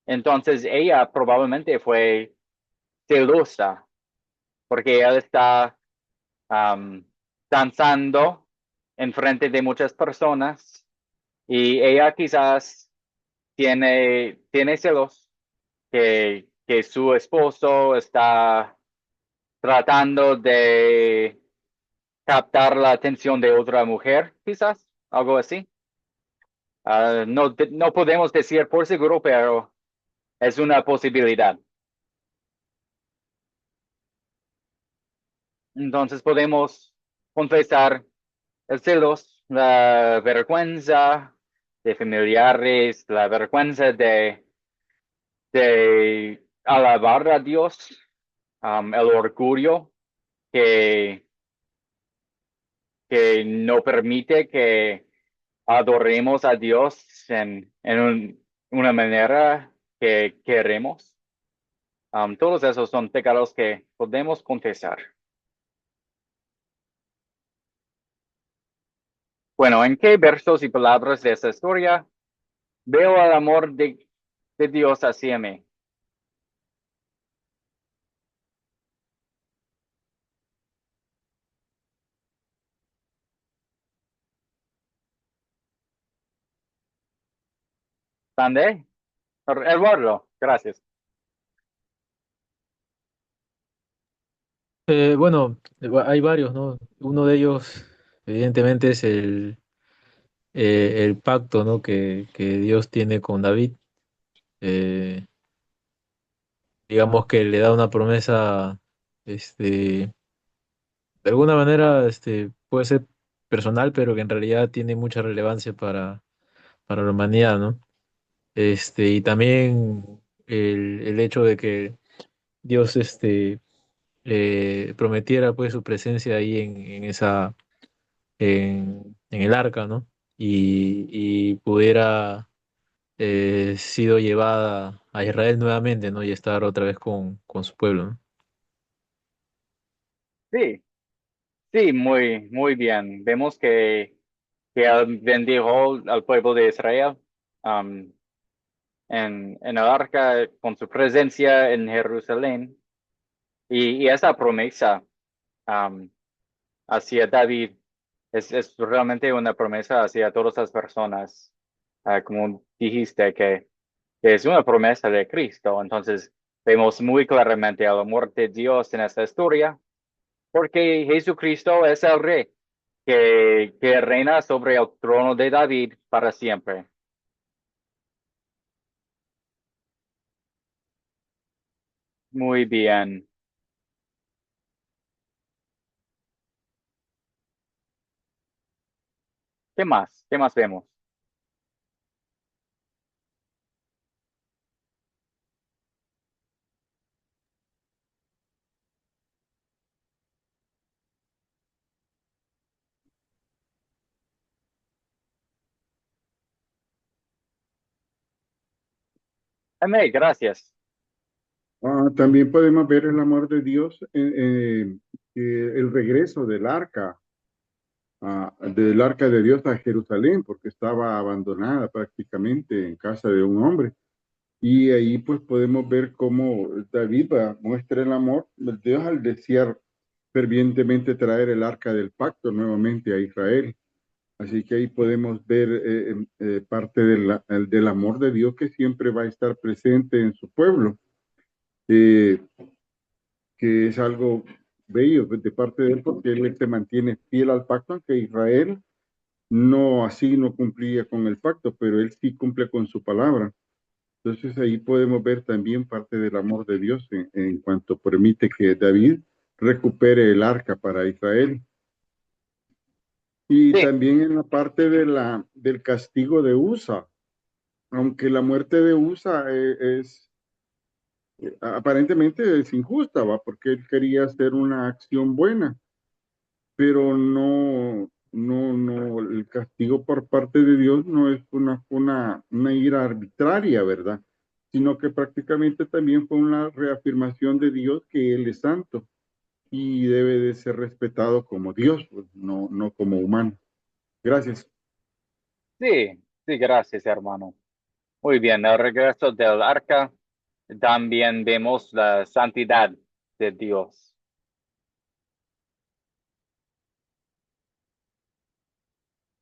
entonces ella probablemente fue celosa porque él está um, danzando en frente de muchas personas y ella quizás tiene celos que su esposo está tratando de captar la atención de otra mujer, quizás, algo así. No podemos decir por seguro, pero es una posibilidad. Entonces podemos confesar el celos, la vergüenza de familiares, la vergüenza de alabar a Dios, el orgullo que, que no permite que adoremos a Dios una manera que queremos. Todos esos son pecados que podemos confesar. Bueno, ¿en qué versos y palabras de esta historia veo el amor de Dios hacia mí? ¿Sande? Eduardo, gracias. Bueno, hay varios, ¿no? Uno de ellos, evidentemente, es el pacto, ¿no? que Dios tiene con David. Eh, digamos que le da una promesa, este, de alguna manera, puede ser personal, pero que en realidad tiene mucha relevancia para la humanidad, ¿no? Y también el hecho de que Dios, prometiera pues su presencia ahí en el arca, ¿no? Y pudiera sido llevada a Israel nuevamente, ¿no? Y estar otra vez con su pueblo, ¿no? Sí, sí, muy bien. Vemos que Él bendijo al pueblo de Israel um, en el arca con su presencia en Jerusalén. Y esa promesa um, hacia David es realmente una promesa hacia todas las personas, como dijiste, que es una promesa de Cristo. Entonces, vemos muy claramente el amor de Dios en esta historia, porque Jesucristo es el rey que reina sobre el trono de David para siempre. Muy bien. ¿Qué más? ¿Qué más vemos? Amén, gracias. También podemos ver el amor de Dios el regreso del arca de Dios a Jerusalén, porque estaba abandonada prácticamente en casa de un hombre. Y ahí pues podemos ver cómo David muestra el amor de Dios al desear fervientemente traer el arca del pacto nuevamente a Israel. Así que ahí podemos ver parte del amor de Dios que siempre va a estar presente en su pueblo. Eh, que es algo bello de parte de él, porque él se mantiene fiel al pacto, aunque Israel no cumplía con el pacto, pero él sí cumple con su palabra. Entonces ahí podemos ver también parte del amor de Dios en cuanto permite que David recupere el arca para Israel. Y Sí, también en la parte del castigo de Usa, aunque la muerte de Usa aparentemente es injusta, ¿va? Porque él quería hacer una acción buena, pero no, el castigo por parte de Dios no es una ira arbitraria, ¿verdad? Sino que prácticamente también fue una reafirmación de Dios que Él es santo y debe de ser respetado como Dios, pues, no como humano. Gracias. sí, sí, gracias, hermano. Muy bien, el regreso del arca, también vemos la santidad de Dios.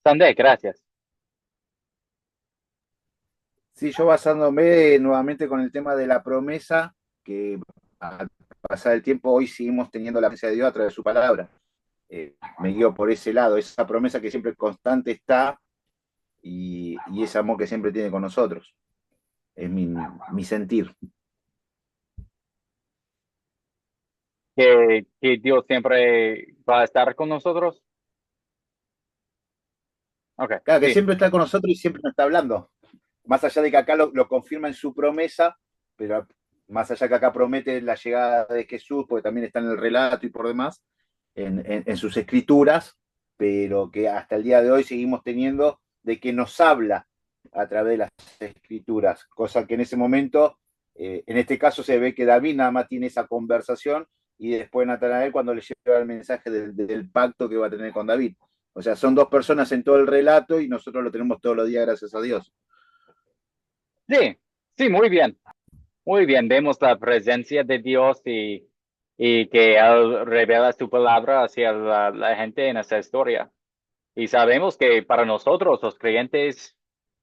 Sandé, gracias. Sí, yo basándome nuevamente con el tema de la promesa, que al pasar el tiempo hoy seguimos teniendo la presencia de Dios a través de su palabra. Me guío por ese lado, esa promesa que siempre constante está y ese amor que siempre tiene con nosotros. Es mi sentir. Que Dios siempre va a estar con nosotros. Ok, Claro, que sí, siempre está con nosotros y siempre nos está hablando. Más allá de que acá lo confirma en su promesa, pero más allá que acá promete la llegada de Jesús, porque también está en el relato y por demás, en sus escrituras, pero que hasta el día de hoy seguimos teniendo de que nos habla a través de las escrituras, cosa que en ese momento, en este caso se ve que David nada más tiene esa conversación y después Natanael cuando le lleva el mensaje del pacto que va a tener con David. O sea, son dos personas en todo el relato y nosotros lo tenemos todos los días, gracias a Dios. sí, sí, muy bien. Muy bien, vemos la presencia de Dios y que Él revela su palabra hacia la gente en esta historia. Y sabemos que para nosotros, los creyentes,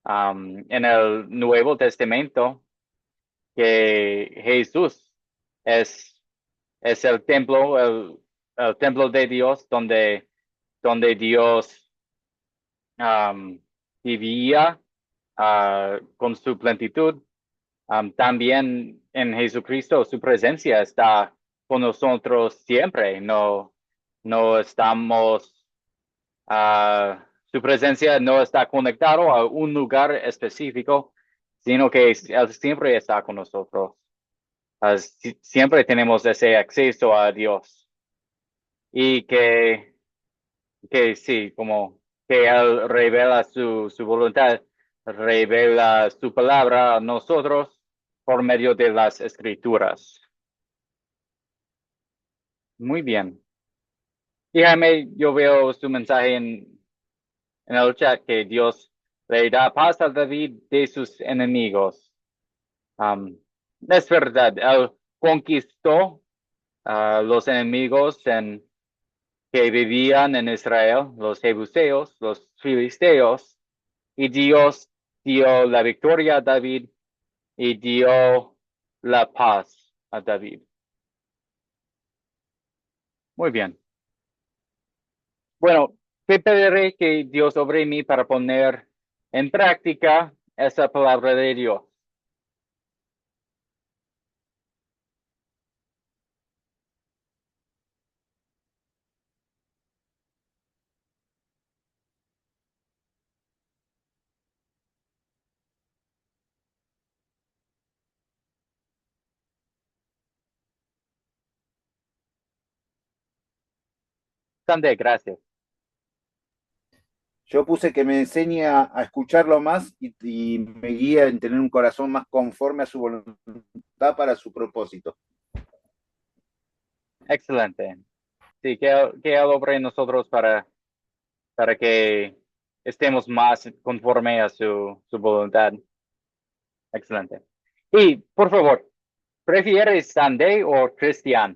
en el Nuevo Testamento, que Jesús es, es el templo de Dios donde Dios vivía con su plenitud. También en Jesucristo su presencia está con nosotros siempre. No estamos, su presencia no está conectado a un lugar específico, sino que Él siempre está con nosotros. siempre tenemos ese acceso a Dios y que sí, como que Él revela su voluntad, revela su palabra a nosotros por medio de las escrituras. Muy bien. Y Jaime, yo veo su mensaje en el chat que Dios le da paz a David de sus enemigos. Es verdad, él conquistó a los enemigos que vivían en Israel, los jebuseos, los filisteos, y Dios dio la victoria a David y dio la paz a David. Muy bien. Bueno, te pediré que Dios obre en mí para poner en práctica esa palabra de Dios. Sande, gracias. Yo puse que me enseñe a escucharlo más y me guía en tener un corazón más conforme a su voluntad para su propósito. Excelente. Sí, que Él obre en nosotros para que estemos más conforme a su voluntad. Excelente. Y, por favor, ¿prefieres Sunday o Cristian?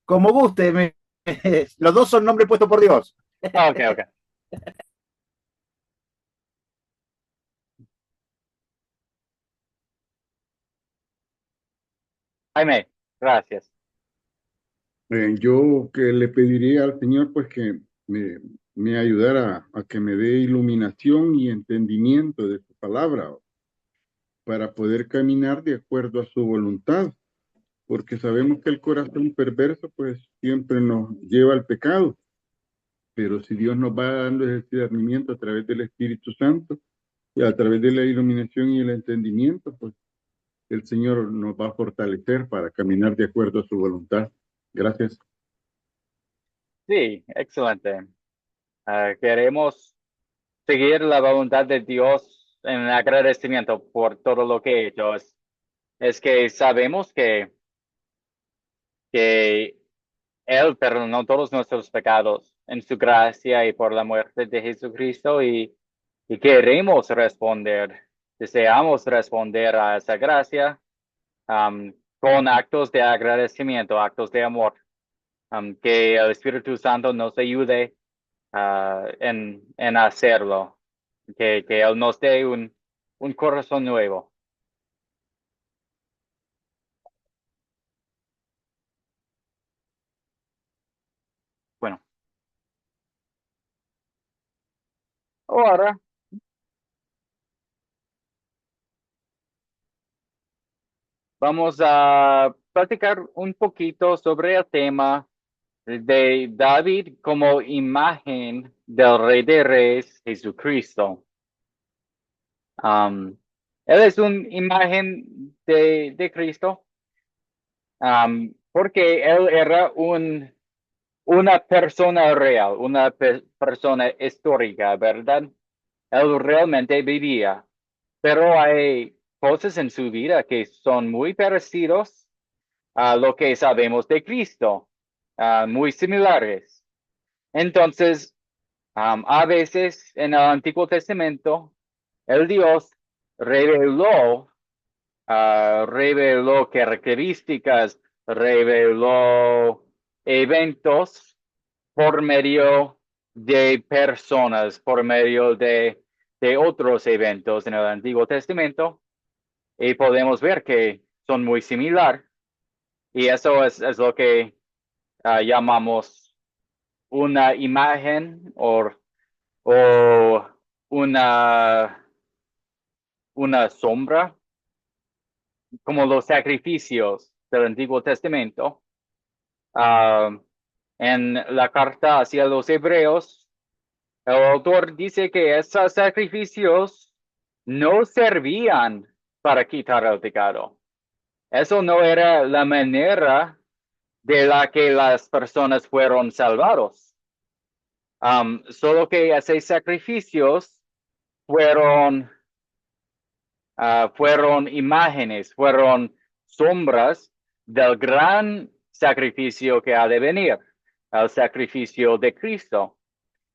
Como guste, los dos son nombres puestos por Dios. Ok, ok. Jaime, gracias. Yo que le pediría al Señor pues que me ayudara a que me dé iluminación y entendimiento de su palabra para poder caminar de acuerdo a su voluntad, porque sabemos que el corazón perverso pues siempre nos lleva al pecado, pero si Dios nos va dando ese discernimiento a través del Espíritu Santo y a través de la iluminación y el entendimiento, pues el Señor nos va a fortalecer para caminar de acuerdo a su voluntad. Gracias. Sí, excelente. Queremos seguir la voluntad de Dios en agradecimiento por todo lo que he hecho. Es que sabemos que Él perdonó todos nuestros pecados en su gracia y por la muerte de Jesucristo y queremos responder, deseamos responder a esa gracia con actos de agradecimiento, actos de amor. Que el Espíritu Santo nos ayude en hacerlo, que Él nos dé un corazón nuevo. Bueno, ahora vamos a platicar un poquito sobre el tema de David como imagen del Rey de Reyes, Jesucristo. Él es una imagen de Cristo, porque él era una persona real, una persona histórica, ¿verdad? Él realmente vivía, pero hay cosas en su vida que son muy parecidos a lo que sabemos de Cristo, muy similares. Entonces, a veces en el Antiguo Testamento, el Dios reveló, reveló características, reveló eventos por medio de personas, por medio de otros eventos en el Antiguo Testamento, y podemos ver que son muy similar. Y eso es lo que llamamos una imagen o una sombra, como los sacrificios del Antiguo Testamento. Ah, en la carta hacia los hebreos, el autor dice que esos sacrificios no servían para quitar el pecado. Eso no era la manera de la que las personas fueron salvados. Solo que esos sacrificios fueron, fueron imágenes, fueron sombras del gran sacrificio que ha de venir, el sacrificio de Cristo.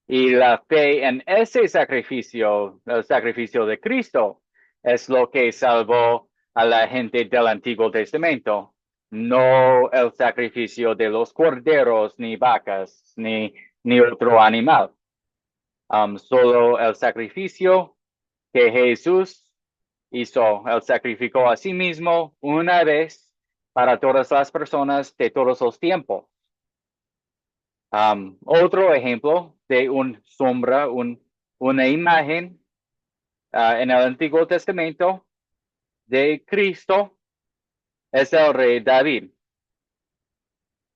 Y la fe en ese sacrificio, el sacrificio de Cristo, es lo que salvó a la gente del Antiguo Testamento, no el sacrificio de los corderos, ni vacas, ni otro animal. Solo el sacrificio que Jesús hizo, él sacrificó a sí mismo una vez para todas las personas de todos los tiempos. Otro ejemplo de una sombra, una imagen en el Antiguo Testamento de Cristo es el rey David.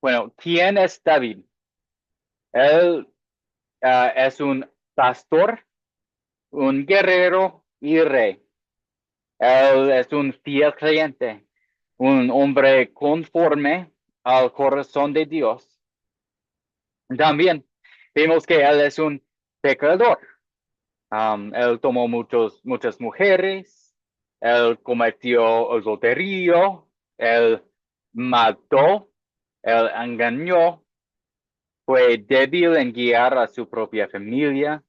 Bueno, ¿quién es David? Él es un pastor, un guerrero y rey. Él es un fiel creyente, un hombre conforme al corazón de Dios. También vemos que él es un pecador. Él tomó muchas mujeres, él cometió adulterio, él mató, él engañó, fue débil en guiar a su propia familia.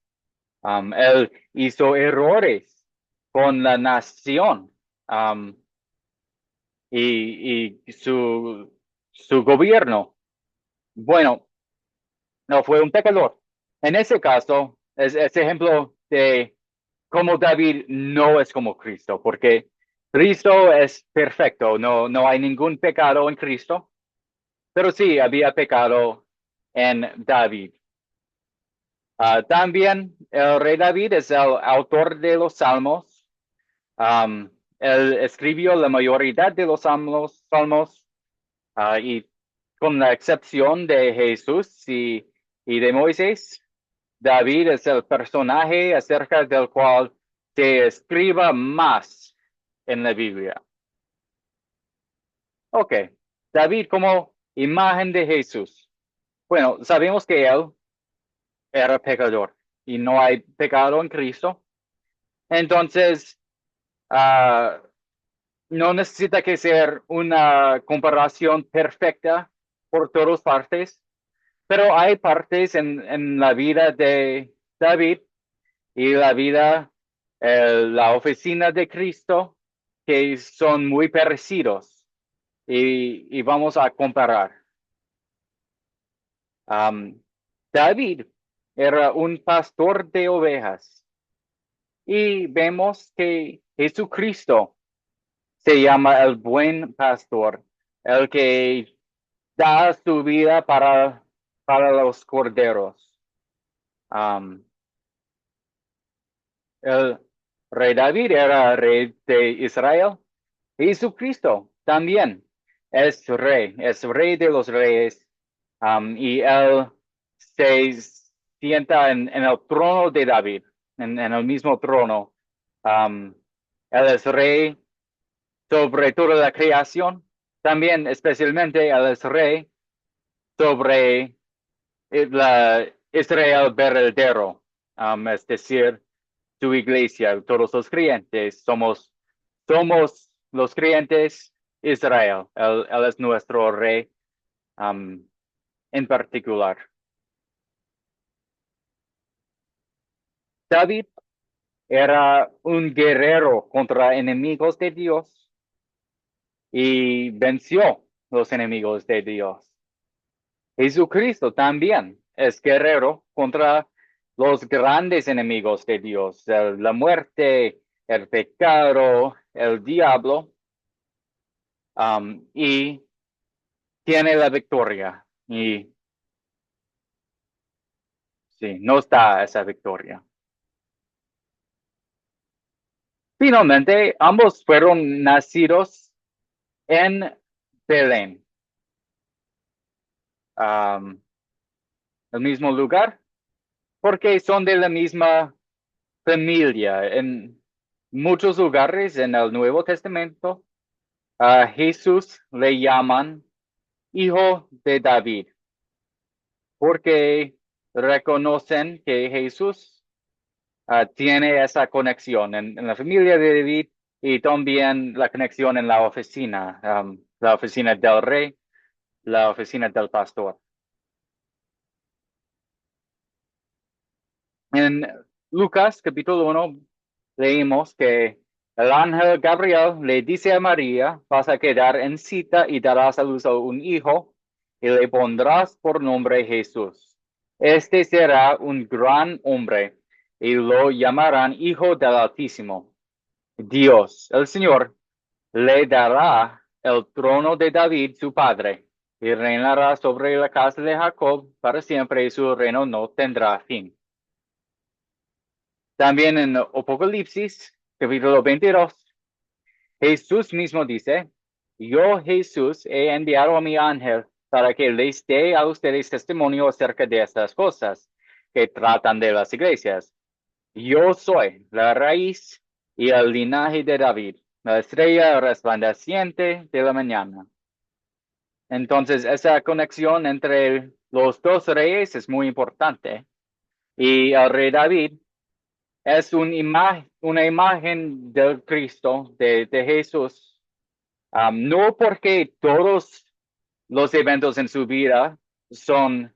Él hizo errores con la nación y su gobierno. Bueno, no fue un pecador. En ese caso, es ejemplo de cómo David no es como Cristo, porque Cristo es perfecto, no hay ningún pecado en Cristo, pero sí había pecado en David. También el rey David es el autor de los salmos. Él escribió la mayoría de los salmos y con la excepción de Jesús y de Moisés, David es el personaje acerca del cual se escriba más en la Biblia. Ok, David como imagen de Jesús. Bueno, sabemos que él era pecador y no hay pecado en Cristo. Entonces, no necesita que ser una comparación perfecta por todas partes, pero hay partes en la vida de David y la vida, la oficina de Cristo, que son muy parecidos y vamos a comparar. David era un pastor de ovejas y vemos que Jesucristo se llama el buen pastor, el que da su vida para los corderos. El rey David era rey de Israel. Jesucristo también es rey de los reyes. Y él se sienta en el trono de David, en el mismo trono. Él es rey sobre toda la creación. También, especialmente, él es rey sobre la Israel verdadero, es decir, su iglesia, todos los creyentes, somos los creyentes Israel. Él es nuestro rey en particular. David era un guerrero contra enemigos de Dios y venció los enemigos de Dios. Jesucristo también es guerrero contra los grandes enemigos de Dios, la muerte, el pecado, el diablo, y tiene la victoria. Y sí, nos da esa victoria. Finalmente, ambos fueron nacidos en Belén, el mismo lugar, porque son de la misma familia. muchos lugares en el Nuevo Testamento a Jesús le llaman Hijo de David, porque reconocen que Jesús tiene esa conexión en la familia de David y también la conexión en la oficina del rey, la oficina del pastor. En Lucas capítulo 1 leímos que el ángel Gabriel le dice a María, vas a quedar en cita y darás a luz a un hijo y le pondrás por nombre Jesús. Este será un gran hombre y lo llamarán Hijo del Altísimo. Dios, el Señor, le dará el trono de David, su padre, y reinará sobre la casa de Jacob para siempre y su reino no tendrá fin. También en Apocalipsis, capítulo 22, Jesús mismo dice, yo Jesús he enviado a mi ángel para que les dé a ustedes testimonio acerca de estas cosas que tratan de las iglesias. Yo soy la raíz y el linaje de David, la estrella resplandeciente de la mañana. Entonces, esa conexión entre los dos reyes es muy importante. Y el rey David es una imagen del Cristo, de Jesús. No porque todos los eventos en su vida son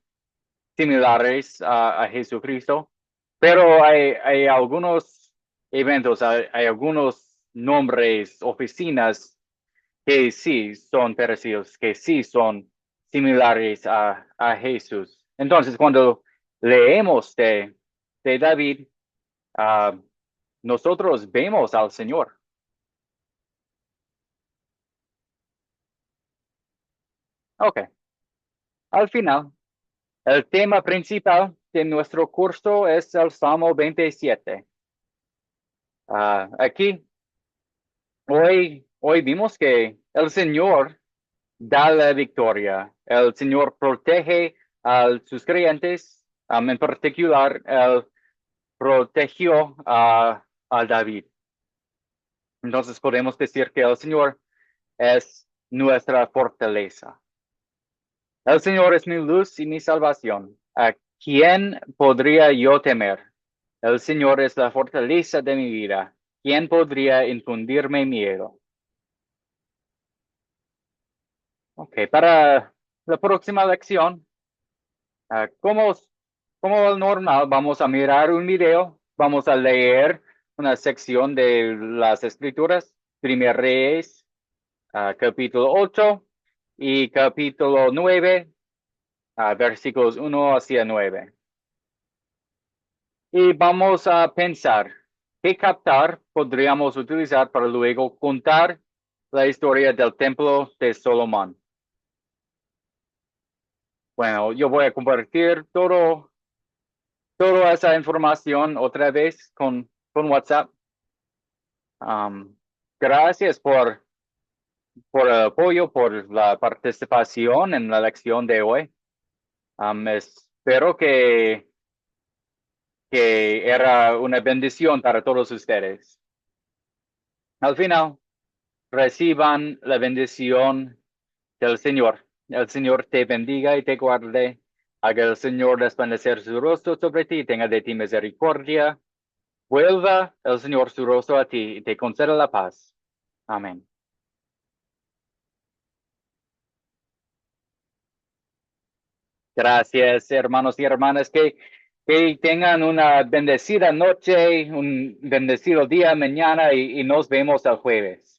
similares a Jesucristo, pero hay algunos eventos, hay algunos nombres, oficinas que sí son parecidos, que sí son similares a Jesús. Entonces, cuando leemos de David, ah, nosotros vemos al Señor. Ok. Al final, el tema principal de nuestro curso es el Salmo 27. Aquí, hoy vimos que el Señor da la victoria. El Señor protege a sus creyentes. En particular, Él protegió a David. Entonces podemos decir que el Señor es nuestra fortaleza. El Señor es mi luz y mi salvación. ¿A quién podría yo temer? El Señor es la fortaleza de mi vida. ¿Quién podría infundirme miedo? Ok, para la próxima lección, como al normal, vamos a mirar un video, vamos a leer una sección de las Escrituras, Primer Reyes, capítulo 8 y capítulo 9, versículos 1 hacia 9. Y vamos a pensar qué captar podríamos utilizar para luego contar la historia del templo de Salomón. Bueno, yo voy a compartir toda esa información otra vez con WhatsApp. Gracias por el apoyo, por la participación en la lección de hoy. Espero que era una bendición para todos ustedes. Al final, reciban la bendición del Señor. El Señor te bendiga y te guarde. Haga el Señor resplandecer su rostro sobre ti y tenga de ti misericordia. Vuelva el Señor su rostro a ti y te conceda la paz. Amén. Gracias, hermanos y hermanas. Que tengan una bendecida noche, un bendecido día mañana y nos vemos el jueves.